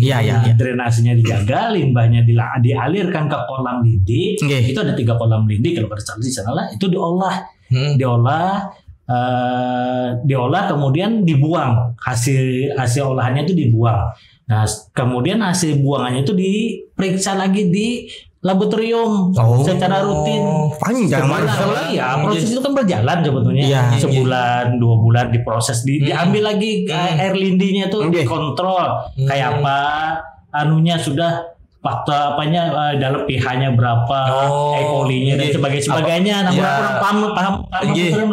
Drainasenya dijaga, limbahnya dialirkan ke kolam lindi. Itu ada 3 kolam lindi kalau pada saat di sana lah. Itu diolah kemudian dibuang. Hasil olahannya itu dibuang. Nah, kemudian hasil buangannya itu diperiksa lagi di laboratorium secara rutin. Panjang proses itu kan berjalan sebetulnya. Sebulan, 2 bulan diproses, diambil lagi air lindinya tuh dikontrol kayak apa, anunya sudah fakta dalam pH-nya berapa, E. coli-nya dan sebagainya. Nah, kurang paham betul.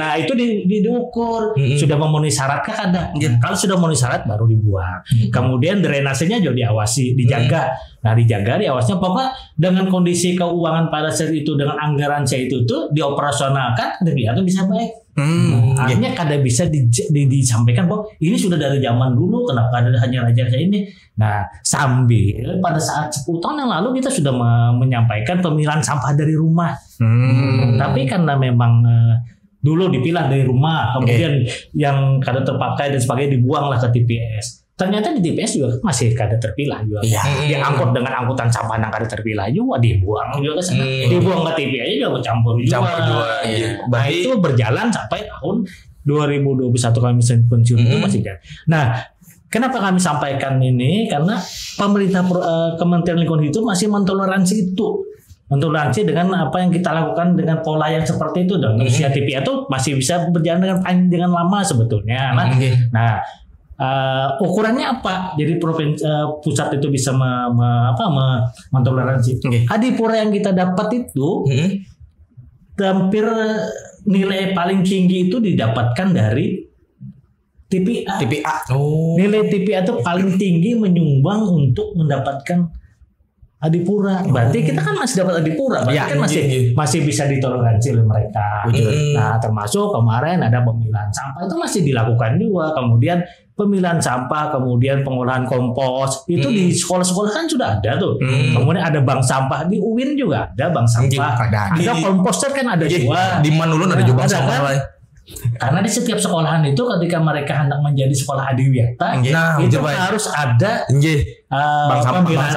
Nah, itu diukur sudah memenuhi syarat kah ada. Kalau sudah memenuhi syarat baru dibuang. Kemudian drainasenya juga diawasi, dijaga. Nah, diawasinya pokoknya dengan kondisi keuangan pada saat itu dengan anggaran saya itu tuh dioperasionalkan, itu bisa baik. Artinya kada bisa disampaikan bahwa ini sudah dari zaman dulu, kenapa ada hanya raja saya ini. Nah, sambil pada saat 10 tahun yang lalu kita sudah menyampaikan pemilahan sampah dari rumah. Tapi karena memang dulu dipilah dari rumah, kemudian yang kada terpakai dan sebagainya dibuanglah ke TPS. Ternyata di TPS juga masih kada terpilah juga. Diangkut dengan angkutan sampah yang kada terpilah juga dibuang juga ke sana. Dibuang ke TPS juga campur juga. Nah itu berjalan sampai tahun 2021 kami pensiun itu masih jalan. Nah, kenapa kami sampaikan ini? Karena pemerintah Kementerian Lingkungan Hidup masih mentoleransi itu. Mentoleransi dengan apa yang kita lakukan dengan pola yang seperti itu. Dan usia TPA itu masih bisa berjalan dengan lama sebetulnya. Nah, ukurannya apa? Jadi pusat itu bisa mentoleransi. Adipura yang kita dapat itu hampir nilai paling tinggi itu didapatkan dari TPA. Nilai TPA itu paling tinggi menyumbang untuk mendapatkan adipura. Berarti kita kan masih dapat adipura. Berarti kan masih bisa ditoleransi oleh mereka. Nah, termasuk kemarin ada pemilahan sampah itu masih dilakukan juga. Kemudian pemilahan sampah, kemudian pengolahan kompos itu di sekolah-sekolah kan sudah ada tuh. Kemudian ada bank sampah di UIN juga ada bank sampah. Ada komposter kan ada juga. Di Manulun ada juga bank sampah. Kan? Karena di setiap sekolahan itu ketika mereka hendak menjadi sekolah adiwiyata, itu harus ada pemilahan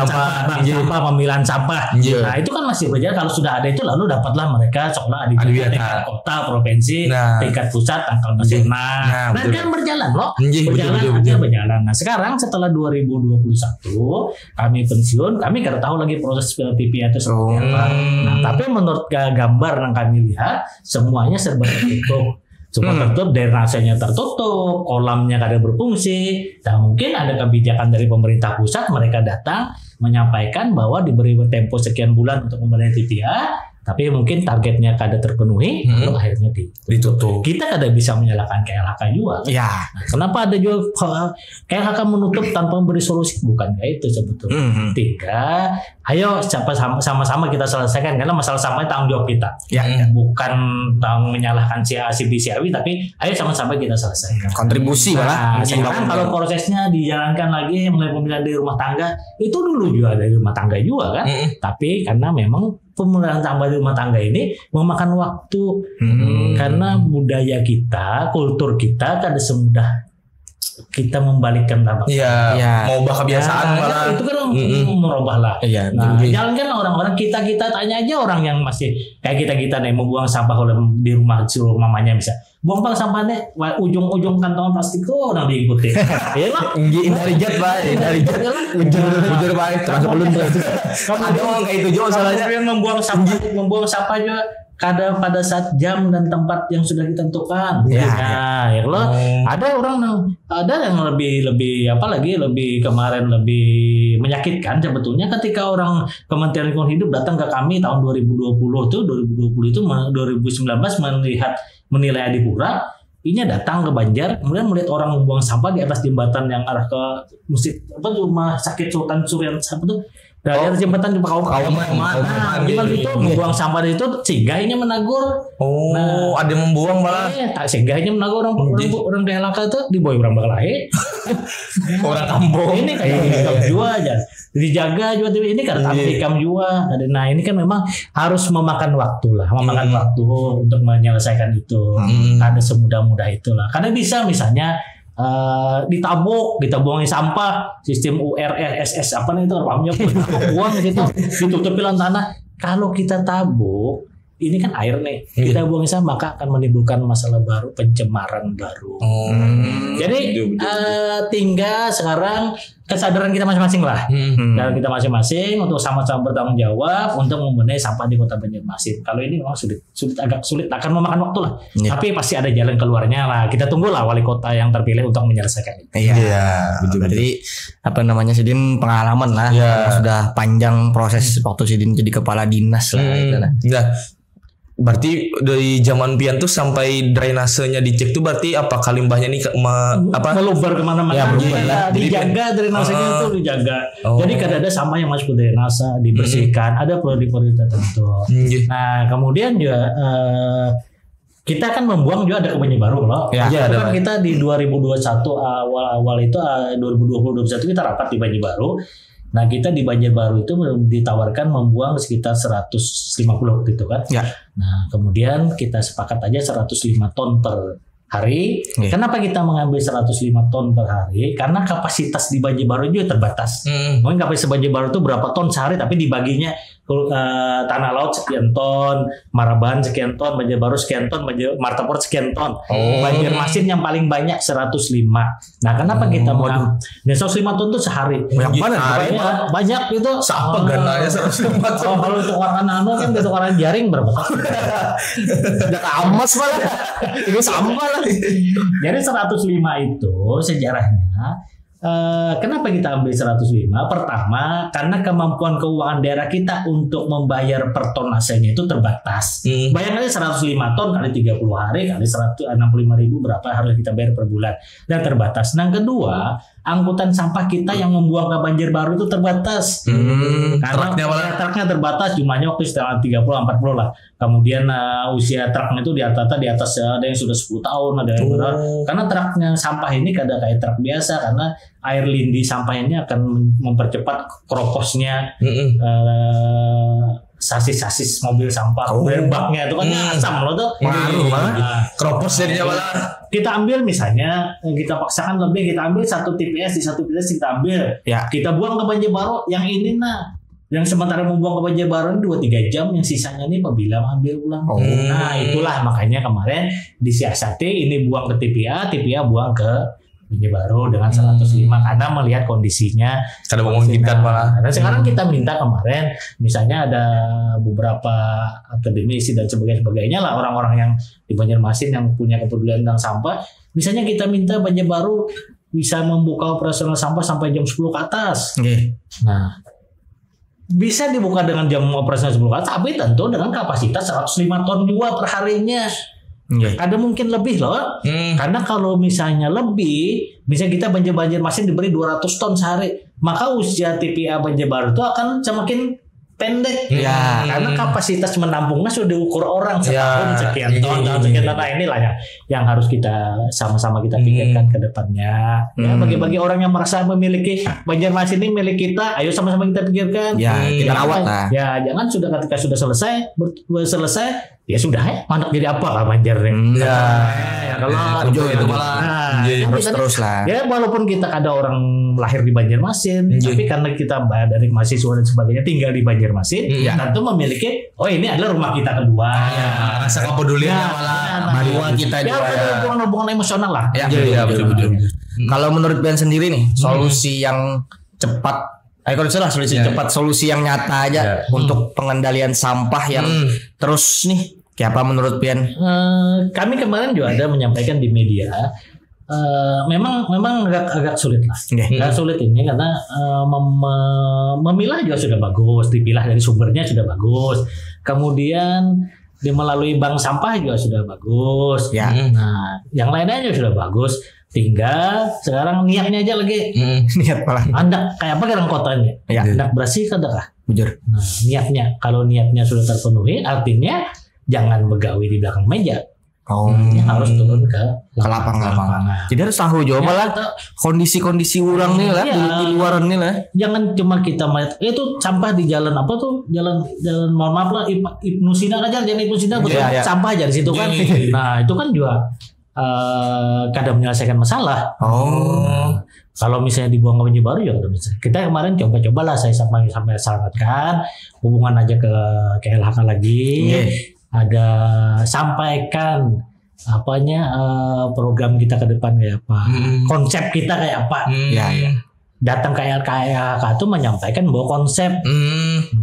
sampah. Nah itu kan masih berjalan. Kalau sudah ada itu lalu dapatlah mereka sekolah adiwiyata tingkat kota, provinsi, tingkat pusat, angkatan nasional. Nah kan berjalan loh, berjalan. Nah sekarang setelah 2021 kami pensiun, kami nggak tahu lagi proses TPA itu seperti apa. Nah tapi menurut gambar yang kami lihat semuanya serba tertutup. Cuma tertutup, drainasenya tertutup, kolamnya kada berfungsi. Dan mungkin ada kebijakan dari pemerintah pusat, mereka datang menyampaikan bahwa diberi tempo sekian bulan untuk membayar TPA, tapi mungkin targetnya kada terpenuhi, lalu akhirnya ditutup. Kita kada bisa menyalahkan KLHK juga. Nah, kenapa ada juga KLHK menutup tanpa memberi solusi? Bukan kayak itu sebetulnya. Ayo sama-sama kita selesaikan, karena masalah sampah tanggung jawab kita. Bukan tanggung menyalahkan si A, si B, si Awi, tapi ayo sama-sama kita selesaikan. Kontribusi malah. Sekarang kalau prosesnya dijalankan lagi mulai pemilihan dari rumah tangga, itu dulu juga dari rumah tangga juga kan. Tapi karena memang pemilihan sampah di rumah tangga ini memakan waktu. Karena budaya kita, kultur kita kada semudah kita membalikkan tapak. Mau ubah kebiasaan malah. Itu kan merubah lah. Nah, jangan kan orang-orang kita tanya aja orang yang masih kayak kita nih membuang sampah di rumah suruh mamanya bisa buang sampahnya ujung kantong plastik tuh orang diikuti. Ya lah. Indarijat ujur baik termasuk ulun tuh. Ada orang kayak itu juga salahnya yang membuang sampah juga kadang pada saat jam dan tempat yang sudah ditentukan. Ya loh. Ada yang lebih kemarin lebih menyakitkan sebetulnya ketika orang Kementerian Lingkungan Hidup datang ke kami tahun 2019 menilai adipura. Ini datang ke Banjar, kemudian melihat orang membuang sampah di atas jembatan yang arah ke rumah sakit Sultan Suryan tuh. Dari jembatan di Kauman. Gimana itu membuang sampah itu singgahnya menagur. Ada yang membuang malah. Singgahnya menagur orang DLK itu dibawa orang Bangladesh. Orang kampung. Ini kayak hikam juga aja. Dijaga juga ini karena hikam juga. Nah ini kan memang harus memakan waktu lah, untuk menyelesaikan itu. Ada semudah-mudah itulah. Karena bisa misalnya ditabungin sampah sistem URSS apa nih itu pahamnya buang di situ ditutupi tanah. Kalau kita tabuk ini kan air nih kita buangin sampah maka akan menimbulkan masalah baru, pencemaran baru. Jadi tinggal sekarang kesadaran kita masing-masing lah. Dan kita masing-masing untuk sama-sama bertanggung jawab untuk membenahi sampah di Kota Banjarmasin. Kalau ini memang agak sulit akan memakan waktu lah. Tapi pasti ada jalan keluarnya lah. Kita tunggulah wali kota yang terpilih untuk menyelesaikan itu. Jadi Sidin pengalaman lah. Sudah panjang proses waktu Sidin jadi kepala dinas lah. Berarti dari zaman Pian tuh sampai drainasenya dicek tuh berarti apakah limbahnya nih meluber kemana-mana? Dijaga drainasenya itu dijaga. Jadi kadang ada sampah yang masuk ke drainase dibersihkan. Ada prioritas tertentu. Nah kemudian juga kita kan membuang juga ada ke Banjarbaru loh. Kan kita di 2021 awal itu 2021 kita rapat di Banjarbaru. Nah kita di Banjarbaru itu ditawarkan membuang sekitar 150 waktu itu kan. Nah kemudian kita sepakat aja 105 ton per hari. Kenapa kita mengambil 105 ton per hari? Karena kapasitas di Banjarbaru juga terbatas. Mungkin kapasitas Banjarbaru itu berapa ton sehari, tapi dibaginya Tanah Laut sekian ton, Marabahan sekian ton, Banjarbaru sekian ton, Martapura sekian ton. Banjarmasin yang paling banyak 105. Nah, kenapa kita mengambil 105 ton itu sehari? Banyak itu. Siapa gananya 105 ton? Kalau untuk orang kan untuk orang jaring berapa? Udah kamas malah. Ini sampah lah. Jadi 105 itu sejarahnya. Kenapa kita ambil 105? Pertama, karena kemampuan keuangan daerah kita untuk membayar per tonasenya itu terbatas. Bayangkan 105 ton kali 30 hari kali 165.000 berapa harus kita bayar per bulan, dan terbatas. Nah, kedua, angkutan sampah kita yang membuang ke Banjarbaru itu terbatas. Karena truknya terbatas, jumlahnya waktu setelah 30-40 lah. Kemudian usia truknya itu di atas ada yang sudah 10 tahun, ada yang karena truknya sampah ini kada kayak truk biasa, karena air lindi sampah ini akan mempercepat kroposnya sasis mobil sampah. Baknya itu kan asam loh tuh. Kropos jadinya malah. Kita ambil misalnya, kita paksakan lebih, kita ambil 1 TPS di 1 TPS kita ambil. Kita buang ke Banjarbaru yang ini yang sementara membuang ke Banjarbaru 2-3 jam, yang sisanya ini apabila ambil ulang. Nah, itulah makanya kemarin disiasati ini buang ke TPA buang ke Banjarbaru dengan 105 karena melihat kondisinya kada memungkinkan malah. Nah, sekarang kita minta kemarin misalnya ada beberapa akademisi dan sebagainya lah, orang-orang yang di Banjarmasin yang punya kepedulian tentang sampah, misalnya kita minta Banjarbaru bisa membuka operasional sampah sampai jam 10 ke atas. Nah, bisa dibuka dengan jam operasional 10 ke atas, tapi tentu dengan kapasitas 105 ton juga per harinya. Ada mungkin lebih loh. Karena kalau misalnya lebih, bisa kita Banjarmasin diberi 200 ton sehari, maka usia TPA Banjarbaru itu akan semakin pendek. Karena kapasitas menampungnya sudah diukur orang setahun sekian ton, sekian ton. Nah, inilah yang harus kita sama-sama kita pikirkan ke depannya. Bagi orang yang merasa memiliki Banjarmasin ini milik kita, ayo sama-sama kita pikirkan. Kita rawat lah. Jangan sudah ketika sudah selesai ya sudah mandak jadi apa lah Banjar kalau itu malah terus lah. Ya walaupun kita ada orang lahir di Banjarmasin, tapi karena kita dari mahasiswa dan sebagainya tinggal di Banjarmasin, tentu memiliki ini adalah rumah kita kedua. Rasa kepeduliannya malah rumah kita juga. Hubungan emosional lah. Betul. Kalau menurut Ben sendiri nih, solusi yang cepat, solusi yang nyata aja untuk pengendalian sampah yang terus nih, kayak apa menurut Pian? Kami kemarin juga ada menyampaikan di media. Memang agak sulit lah. Agak sulit ini karena memilah juga sudah bagus, dipilah dari sumbernya sudah bagus. Kemudian melalui bank sampah juga sudah bagus. Nah, yang lainnya juga sudah bagus. Tinggal sekarang niatnya aja lagi. Niat malah. Anda kayak apa sekarang kotanya? Hendak bersih kadakah? Bujur. Nah, niatnya, kalau niatnya sudah terpenuhi, artinya jangan begawi di belakang meja. Harus turun ke lapangan. Jadi harus tahu juga lah kondisi-kondisi orang nih lah di luaran nih lah. Jangan cuma kita melihat itu sampah di jalan apa tuh, jalan mohon maaf lah, Ibnu Sina aja, jalan Ibnu Sina betul sampah aja di situ kan. Nah, itu kan juga kadang menyelesaikan masalah. Kalau misalnya dibuang ke Banjarbaru ya udah bisa. Kita kemarin coba-cobalah, saya sampai sarankan hubungan aja ke KLHK lagi. Ada sampaikan program kita ke depan kayak apa, konsep kita kayak apa. Datang ke KLHK itu menyampaikan bahwa konsep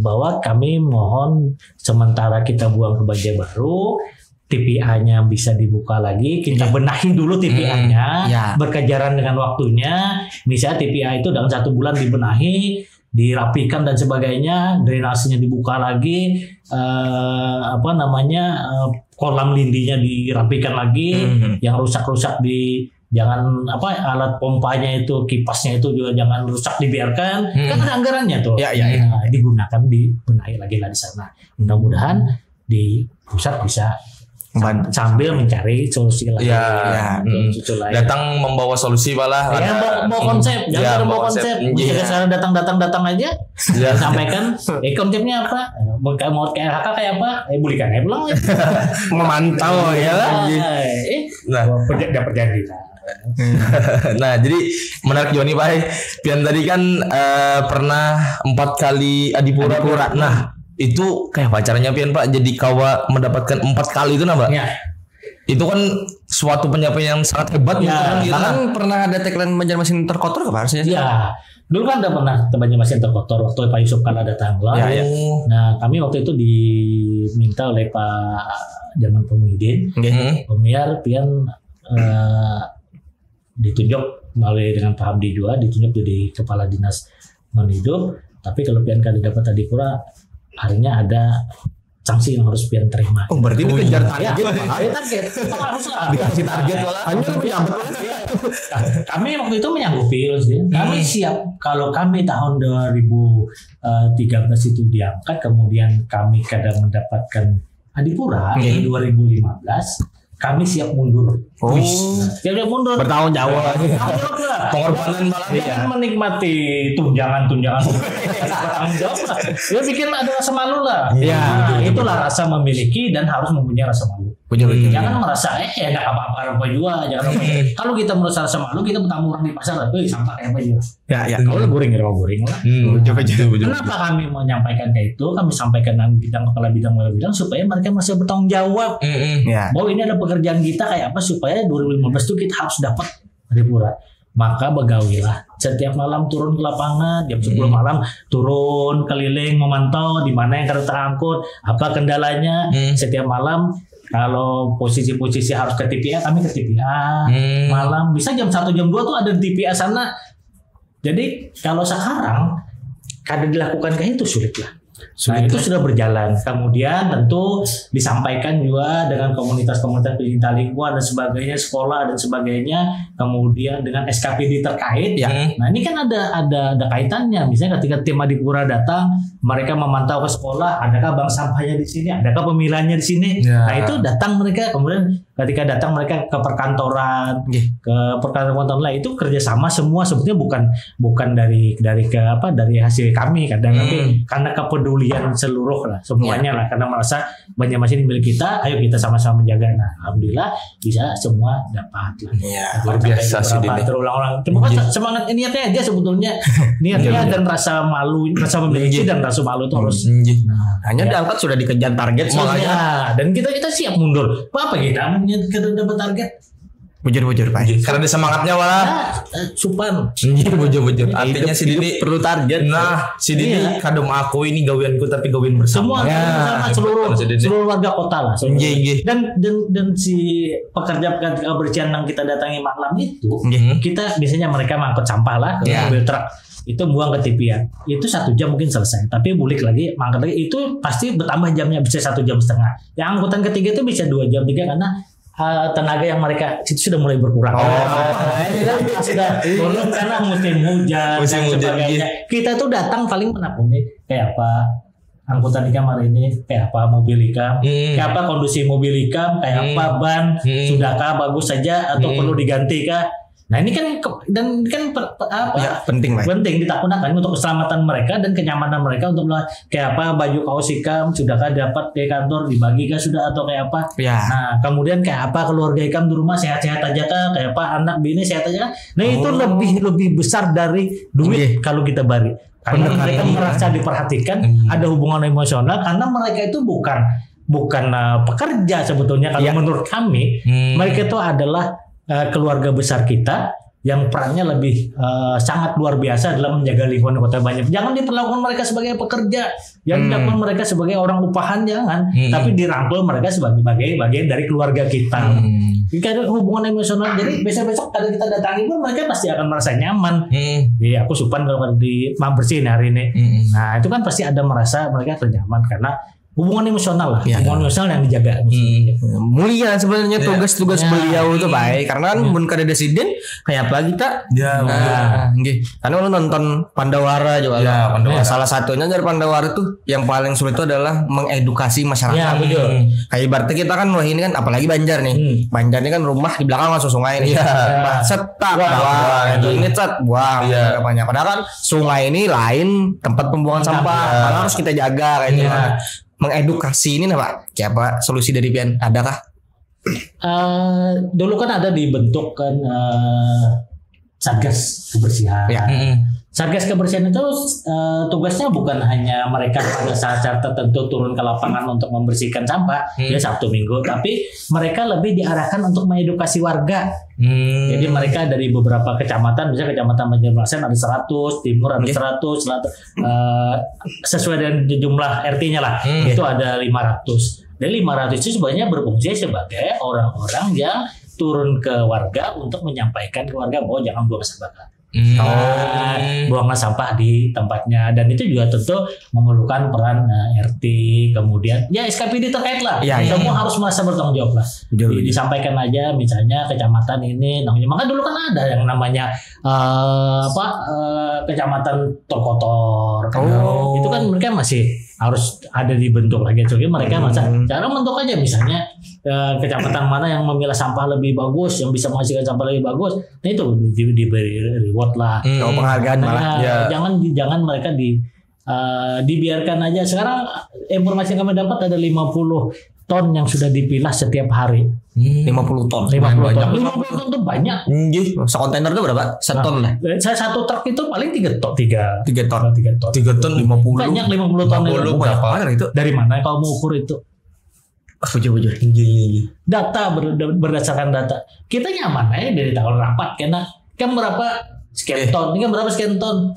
bahwa kami mohon sementara kita buang ke Banjarbaru, TPA-nya bisa dibuka lagi, kita benahi dulu TPA-nya, berkejaran dengan waktunya. Misalnya TPA itu dalam 1 bulan dibenahi, dirapikan dan sebagainya, drainasenya dibuka lagi, kolam lindinya dirapikan lagi, yang rusak-rusak jangan alat pompanya itu, kipasnya itu juga jangan rusak, dibiarkan. Kan ada anggarannya tuh. Nah, digunakan, dibenahi lagi lah di sana. Mudah-mudahan di pusat bisa sambil mencari solusi lain. Solusi lain. Datang membawa solusi malah. Bawa konsep, jangan bawa konsep. Misalnya datang aja, sampaikan. Konsepnya apa? Mau kayak LHK kayak apa? Bulikan aja pulang. Memantau ya lah. Dapat janji. Nah, jadi menarik juga nih Pak. Pian tadi kan pernah 4 kali Adipura. Nah, itu kayak pacarnya Pian Pak, jadi kawa mendapatkan 4 kali itu nah Pak. Ya. Itu kan suatu pencapaian yang sangat hebat ya. Kan pernah ada tagline Banjarmasin terkotor apa harusnya? Ya. Dulu kan udah pernah Banjarmasin terkotor waktu Pak Yusuf Kala datang lah. Ya. Nah, kami waktu itu diminta oleh Pak Jaman Pemudin, Pemiar Pian ditunjuk melalui dengan Pak Hamdi juga ditunjuk jadi kepala dinas lingkungan hidup. Tapi kalau Pian kali dapat Adipura, harinya ada sanksi yang harus Pian terima. Oh, berarti dikejar target. Target. Haruslah dikasih target malah. Hanya menyambut. Kami waktu itu menyanggupi kami siap kalau kami tahun 2013 itu diangkat, kemudian kami kadang mendapatkan Adipura 2015. Kami siap mundur. Siap mundur. Bertanggung jawab. Pengorbanan malah menikmati tunjangan-tunjangan. Bertanggung jawab lah. Dia bikin ada rasa malu lah. Ya, itulah rasa memiliki dan harus mempunyai rasa malu. Jangan merasa enggak apa-apa juga. Jangan kalau kita merasa rasa malu, kita bertamu orang di pasar, sampah kayak apa juga. Ya. Kalau guring lah. Kenapa kami menyampaikan kayak itu? Kami sampaikan kepala bidang supaya mereka masih bertanggung jawab. Bahwa ini ada pekerjaan kita kayak apa supaya 2015 itu kita harus dapat Adipura. Maka begawilah setiap malam turun ke lapangan, jam 10 malam turun keliling memantau di mana yang terangkut, apa kendalanya. Setiap malam kalau posisi-posisi harus ke TPA, kami ke TPA. Malam bisa jam 1 jam 2 tuh ada di TPA sana. Jadi kalau sekarang kada dilakukan kayak itu sulit lah. Nah itu sudah berjalan. Kemudian tentu disampaikan juga dengan komunitas-komunitas pencinta lingkungan dan sebagainya, sekolah dan sebagainya. Kemudian dengan SKPD terkait. Nah ini kan ada kaitannya. Misalnya ketika tim Adipura datang, mereka memantau ke sekolah, adakah bank sampahnya di sini, adakah pemilihannya di sini. Nah itu datang mereka. Kemudian ketika datang mereka ke perkantoran, lah itu kerjasama semua. Sebetulnya bukan dari hasil kami kadang tapi karena kepedulian seluruh lah semuanya lah, karena merasa Banjarmasin milik kita, ayo kita sama-sama menjaga. Nah alhamdulillah bisa semua dapat lah. Luar biasa sih ini. Terulang-ulang. Cuma semangat niatnya aja sebetulnya niatnya dan rasa malu, rasa memiliki dan rasa malu itu harus. Hanya diangkat sudah dikejar target makanya. Dan kita siap mundur. Apa kita dapat target? Bujur Pak. Karena ada semangatnya malah. Supan. Bujur. Artinya si Dini perlu target. Nah, si Dini kadang aku ini gawianku tapi gawin bersama. Semua seluruh warga kota lah. Dan si pekerja kebersihan yang kita datangi malam itu, kita biasanya mereka mangkut sampah lah ke mobil truk. Itu buang ke TPA. Itu 1 jam mungkin selesai. Tapi bulik lagi, mangkut lagi. Itu pasti bertambah jamnya, bisa 1,5 jam. Yang angkutan ketiga itu bisa 2 jam 3 karena tenaga yang mereka itu sudah mulai berkurang. Sudah turun karena musim hujan dan sebagainya. Kita tuh datang paling menapung kayak apa angkutan ikam hari ini, kayak apa mobil ikam, kayak apa kondisi mobil ikam, kayak apa ban, sudahkah bagus saja atau perlu diganti kah? Nah ini kan penting ditakunakan untuk keselamatan mereka dan kenyamanan mereka untuk kayak apa baju kaos ikam sudahkah dapat di kantor dibagi kah sudah atau kayak apa. Nah kemudian kayak apa keluarga ikam di rumah sehat-sehat aja kah, kayak apa anak bini sehat aja kah. Nah itu lebih besar dari duit kalau kita bari. Karena mereka merasa diperhatikan, ada hubungan emosional karena mereka itu bukan pekerja sebetulnya kalau menurut kami. Mereka itu adalah keluarga besar kita yang perannya lebih sangat luar biasa dalam menjaga lingkungan Kota Banjar. Jangan diperlakukan mereka sebagai pekerja, jangan diperlakukan mereka sebagai orang upahan, jangan. Tapi dirangkul mereka sebagai bagian dari keluarga kita. Karena hubungan emosional. Jadi besok-besok kalau kita datangi pun mereka pasti akan merasa nyaman. Iya, aku supan kalau di bersih hari ini. Nah itu kan pasti ada merasa mereka nyaman karena hubungan emosional lah, Ya, hubungan emosional yang dijaga. Mulia sebenarnya tugas-tugas beliau tuh baik karena kan mun kada presiden kayak apa kita karena lu nonton Pandawara juga Pandawara. salah satunya dari Pandawara tuh yang paling sulit itu adalah mengedukasi masyarakat. Ya, betul. Kayak ibaratnya kita kan wah ini kan apalagi Banjar nih. Banjar ini kan rumah di belakang langsung sungai nih. Setak buang, ini cat buang banyak. Padahal kan sungai ini lain tempat pembuangan sampah. Malah harus kita jaga kayak gitu. Mengedukasi ini Pak. Kayak apa solusi dari Pian? Adakah? Dulu kan ada dibentuk kan Satgas kebersihan. Satgas kebersihan itu tugasnya bukan hanya mereka pada saat tertentu turun ke lapangan untuk membersihkan sampah ya Sabtu Minggu, tapi mereka lebih diarahkan untuk mengedukasi warga. Jadi mereka dari beberapa kecamatan, misalnya kecamatan Banjarmasin ada 100, Timur ada 100, sesuai dengan jumlah RT-nya lah, itu ada 500. Dan 500 itu sebenarnya berfungsi sebagai orang-orang yang turun ke warga untuk menyampaikan ke warga bahwa jangan buang sampah. Buanglah sampah di tempatnya, dan itu juga tentu memerlukan peran RT, kemudian ya SKPD terkait lah. Semua harus merasa bertanggung jawab lah. Disampaikan aja misalnya kecamatan ini, maka dulu kan ada yang namanya kecamatan terkotor. Itu kan mereka masih harus ada dibentuk lagi. Jadi mereka cara bentuk aja misalnya kecamatan mana yang memilah sampah lebih bagus, yang bisa menghasilkan sampah lebih bagus, nah itu diberi reward lah. Penghargaan malah. Jangan mereka dibiarkan aja. Sekarang informasi yang kami dapat ada 50 ton yang sudah dipilah setiap hari. 50 ton. 50 ton itu banyak. Sekontainer itu berapa? 1 ton lah. Saya satu truk itu paling 3 ton. 3 ton. 3 ton 50. Banyak 50 ton. 50 berapa? Itu dari mana kalau mau ukur itu? Bujur. Data berdasarkan data. Kita nyaman aja dari tahun rapat karena kan berapa sekian ton. Ini kan berapa sekian ton.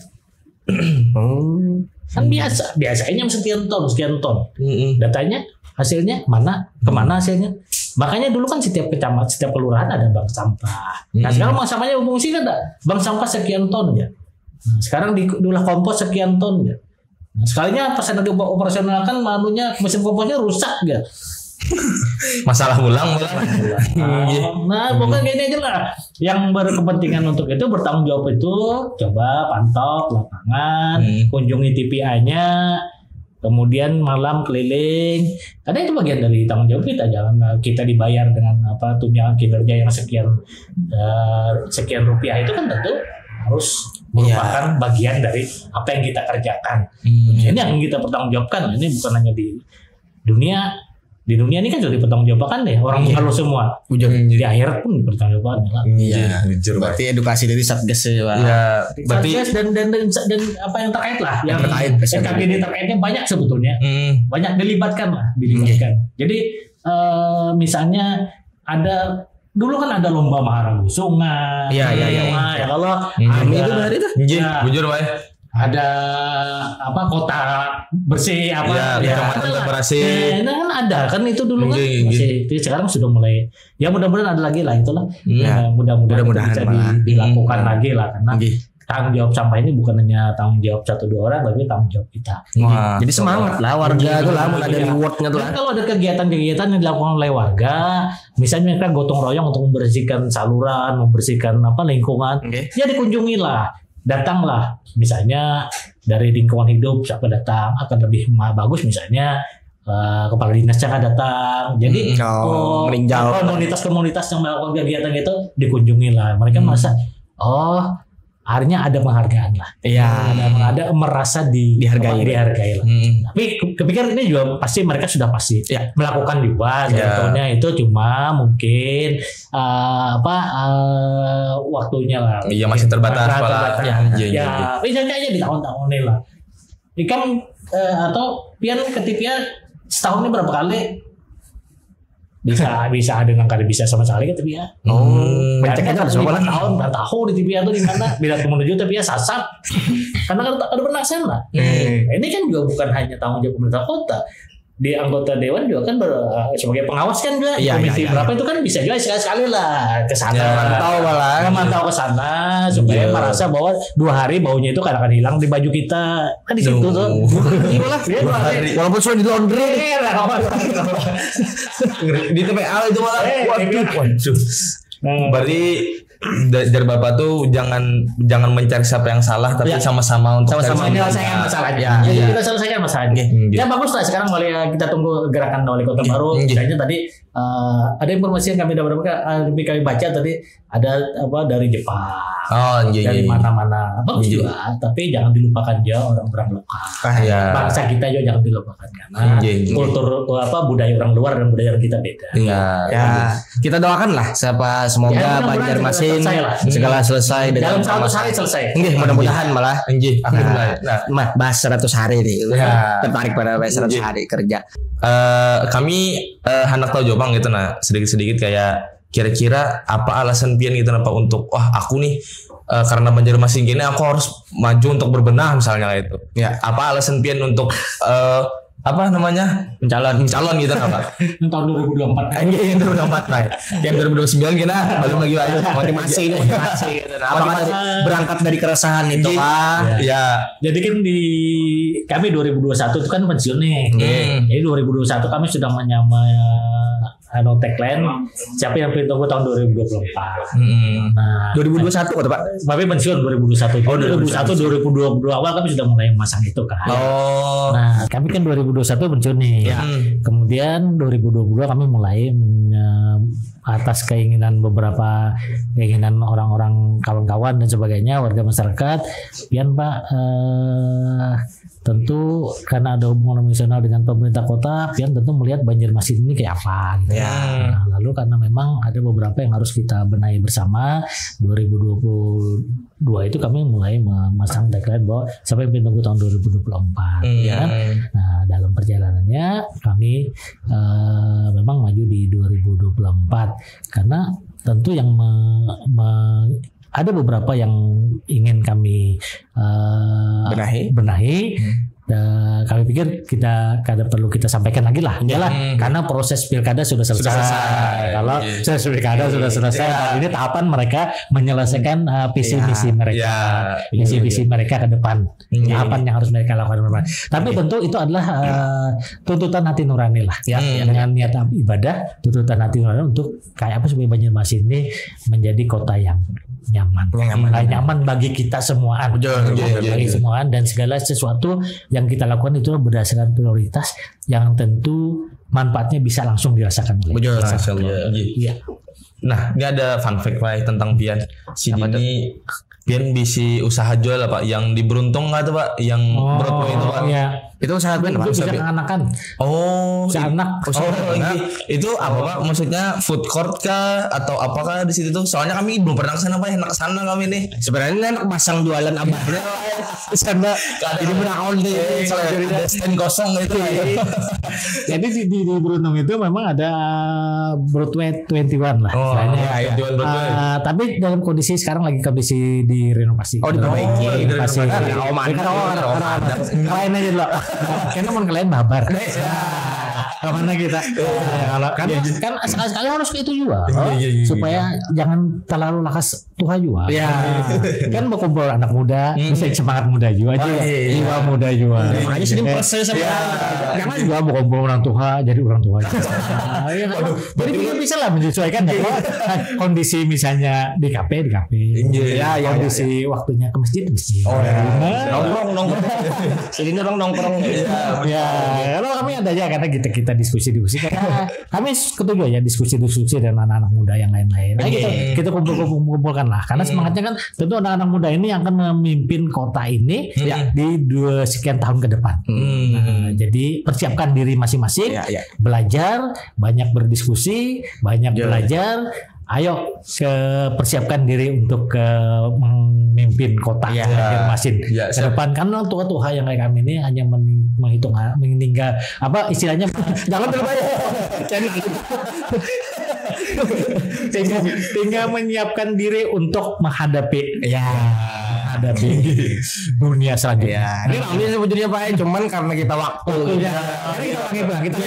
Kan biasanya sekian ton. Datanya hasilnya kemana hasilnya? Makanya dulu kan setiap kecamatan, setiap kelurahan ada bank sampah. Nah sekarang bank sampahnya fungsi kan ada bank sampah sekian ton ya. Nah, sekarang diulah kompos sekian ton ya. Nah, sekalinya pas ada operasional kan mesin komposnya rusak ya. Masalah ulang. Nah bukan gini aja lah. Yang berkepentingan untuk itu bertanggung jawab itu coba pantau lapangan, kunjungi TPA-nya. Kemudian malam keliling, karena itu bagian dari tanggung jawab kita. Jangan kita dibayar dengan tunjangan kinerja yang sekian rupiah, itu kan tentu harus merupakan bagian dari apa yang kita kerjakan. Ini yang kita pertanggungjawabkan. Ini bukan hanya di dunia. Di dunia ini kan sudah dipertanggungjawabkan deh orang kalau semua. Di akhirat pun dipertanggungjawabkan. Jujur. Berarti edukasi dari Satgas ya. Berarti Satgas dan apa yang terkait lah. Yang terkait. SKPD terkaitnya banyak sebetulnya. Banyak dilibatkan. Jadi misalnya ada dulu kan ada lomba maharagu sungai. Iya. Ya kalau itu benar itu. Bujur wae. Ada kota bersih kecamatan bersih. Nah kan ada kan itu dulu kan masih. Sekarang sudah mulai. Ya mudah-mudahan ada lagi lah itulah. Mudah-mudahan bisa dilakukan lagi lah karena tanggung jawab sampah ini bukan hanya tanggung jawab 1-2 orang, tapi tanggung jawab kita. Jadi semangat lah warga itu lah, mulai dari rewardnya tuh. Kalau ada kegiatan-kegiatan yang dilakukan oleh warga, misalnya mereka gotong royong untuk membersihkan saluran, membersihkan lingkungan, ya dikunjungi lah. Datanglah misalnya dari lingkungan hidup siapa datang akan lebih bagus misalnya kepala dinasnya akan datang jadi komunitas-komunitas yang melakukan kegiatan itu dikunjungi lah mereka merasa akhirnya ada penghargaan lah ada merasa dihargai lah. Tapi kepikir ini juga pasti mereka sudah melakukan juga sebetulnya itu cuma mungkin waktunya lah masih terbatas misalnya aja di tahun-tahun ini lah ikan atau pian ketipnya setahun ini berapa kali bisa dengan kali bisa sama sekali kan tapi ya Menceknya ada berapa tahun nggak tahu di TV atau di mana bila menuju tapi ya sasar karena kan ada penasaran lah ini kan juga bukan hanya tanggung jawab pemerintah kota di anggota dewan juga kan sebagai pengawas kan juga komisi berapa itu kan bisa juga sekali-sekali lah ke sana mantau ke sana supaya merasa bahwa 2 hari baunya itu kadang-kadang hilang di baju kita kan di situ tuh. Iyalah dia 2 hari walaupun sudah di laundry di TPA itu malah waduh. Berarti dari Bapak tuh jangan mencari siapa yang salah tapi sama-sama untuk menyelesaikan masalahnya. Jadi kita selesaikan masalahnya. Ya bagus lah sekarang kita tunggu gerakan wali kota baru. Misalnya tadi ada informasi yang kami baca tadi ada dari Jepang. Dari mana-mana. Bagus juga, tapi jangan dilupakan juga orang-orang lokal. Bangsa kita juga jangan dilupakan karena kultur budaya orang luar dan budaya kita beda. Kita doakan lah semoga Banjarmasin segala selesai dalam 100 hari selesai. Mudah-mudahan malah bahas 100 hari nih. Tertarik pada bahas 100 hari kerja. Kami hendak tahu jawaban gitu sedikit-sedikit kayak kira-kira apa alasan Pian gitu Pak untuk aku nih karena Banjarmasin gini aku harus maju untuk berbenah misalnya itu. Apa alasan Pian untuk mencalon gitu Pak? Tahun 2024. Yang 2024 Pak. Yang 2029 kita belum lagi motivasi gitu. Berangkat dari keresahan itu Pak. Jadi kan kami 2021 itu kan pensiun nih. Jadi 2021 kami sudah tagline siapa yang pilih tahun 2024. Nah 2021 kata Pak. Tapi pensiun 2021. 2022 awal kami sudah mulai memasang itu kan. Nah kami kan 2021 pensiun nih. Kemudian 2022 kami mulai atas beberapa keinginan orang-orang kawan-kawan dan sebagainya warga masyarakat. Pian Pak tentu karena ada hubungan emosional dengan pemerintah kota, Pian tentu melihat Banjarmasin ini kayak apa gitu. Nah, lalu karena memang ada beberapa yang harus kita benahi bersama 2022 itu kami mulai memasang tagline bahwa sampai menunggu tahun 2024 Nah dalam perjalanannya kami memang maju di 2024 karena tentu yang ada beberapa yang ingin kami benahi. Kami pikir perlu kita sampaikan lagi lah. Karena proses pilkada sudah selesai. Kalau proses pilkada sudah selesai, ini tahapan mereka menyelesaikan visi misi mereka, visi mereka ke depan. Tahapan yang harus mereka lakukan. Tapi tentu itu adalah tuntutan hati nurani lah. Dengan niat ibadah, tuntutan hati nurani untuk kayak apa supaya Banjarmasin ini menjadi kota yang nyaman bagi kita semuaan, bagi semuaan dan segala sesuatu yang kita lakukan itu berdasarkan prioritas yang tentu manfaatnya bisa langsung dirasakan oleh Nah, ini ada fun fact Pak tentang Pian. Ini Pian bisa usaha jual Pak yang diberuntung nggak tuh Pak yang Broadway itu Pak? Itu usaha Pian Pak. Bisa anakan. Anak. Itu apa Pak? Maksudnya food court kah atau apakah di situ tuh? Soalnya kami belum pernah kesana Pak. Enak kesana kami nih. Sebenarnya enak pasang jualan abahnya. Sana ini berakon di stand kosong gitu. Jadi di Brunung itu memang ada Broadway 21 lah. Tapi dalam kondisi sekarang lagi kondisi direnovasi. Diperbaiki. Kalian aja dulu. Karena mau kalian babar. Kemana kita? Kan sekali-sekali harus ke itu juga. Supaya jangan terlalu lakas tua juga. Kan mau kumpul anak muda, bisa semangat muda juga aja. Jiwa muda juga. Makanya sering proses sama. Karena juga mau kumpul orang tua jadi orang tua. Jadi bisa lah menyesuaikan kondisi misalnya di kafe. Kondisi waktunya ke masjid. Nongkrong. Sini nongkrong. Kalau kami ada aja karena kita diskusi karena kami ketujuh ya diskusi dengan anak-anak muda yang lain-lain. Kita kumpulkan lah karena semangatnya kan tentu anak-anak muda ini yang akan memimpin kota ini di 2 sekian tahun ke depan. Jadi persiapkan diri masing-masing, belajar, banyak berdiskusi, banyak belajar. Ayo persiapkan diri untuk memimpin kota Banjarmasin ke depan. Karena tua-tua yang kayak kami ini hanya meninggal istilahnya jangan terlalu tinggal menyiapkan diri untuk menghadapi dunia selanjutnya. Ini Ramli sebetulnya Pak, cuman karena kita waktu. Kita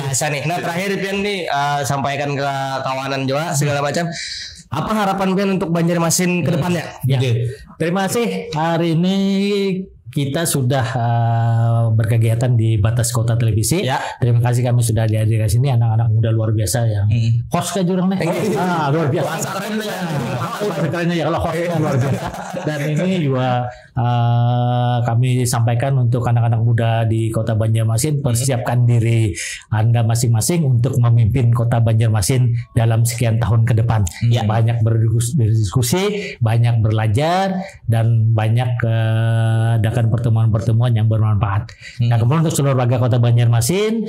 bahasa nih. Nah terakhir Pian nih sampaikan ke kawanan juga segala macam. Apa harapan Pian untuk Banjarmasin ke depannya? Ya. Terima kasih. Hari ini kita sudah berkegiatan di Batas Kota Televisi. Ya. Terima kasih kami sudah dihadirkan sini, anak-anak muda luar biasa yang host ke jurang nih. Luar biasa. Kerennya ya kalau hostnya luar biasa. Dan ini juga kami sampaikan untuk anak-anak muda di Kota Banjarmasin, persiapkan diri Anda masing-masing untuk memimpin Kota Banjarmasin dalam sekian tahun ke depan. Banyak berdiskusi, banyak belajar, dan banyak adakan pertemuan-pertemuan yang bermanfaat. Nah, kemudian untuk seluruh warga Kota Banjarmasin,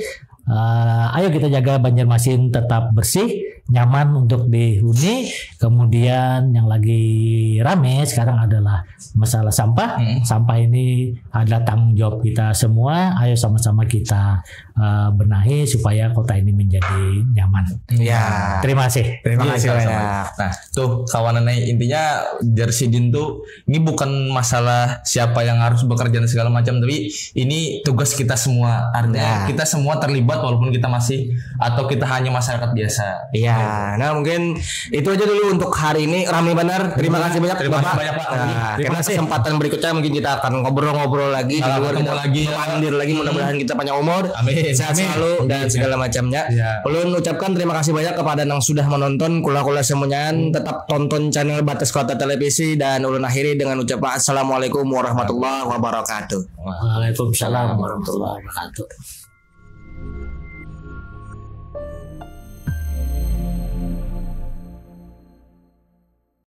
ayo kita jaga Banjarmasin tetap bersih, nyaman untuk dihuni. Kemudian yang lagi rame sekarang adalah masalah sampah. Sampah ini adalah tanggung jawab kita semua. Ayo sama-sama kita benahi supaya kota ini menjadi nyaman. Ya. Terima kasih. Terima kasih banyak. Nah, tuh kawanannya, intinya Jersidin tuh ini bukan masalah siapa yang harus bekerja dan segala macam, tapi ini tugas kita semua. Artinya kita semua terlibat walaupun kita masih atau kita hanya masyarakat biasa. Iya. Nah, mungkin itu aja dulu untuk hari ini. Ramai benar. Terima kasih banyak Bapak. Karena kesempatan berikutnya mungkin kita akan ngobrol-ngobrol lagi, ketemu lagi, mandir lagi. Mudah-mudahan kita panjang umur. Amin. Sehat selalu dan segala macamnya. Ulun ucapkan terima kasih banyak kepada yang sudah menonton kula-kula semuanya. Tetap tonton channel Batas Kota Televisi, dan ulun akhiri dengan ucapan assalamualaikum warahmatullahi wabarakatuh. Waalaikumsalam warahmatullahi wabarakatuh.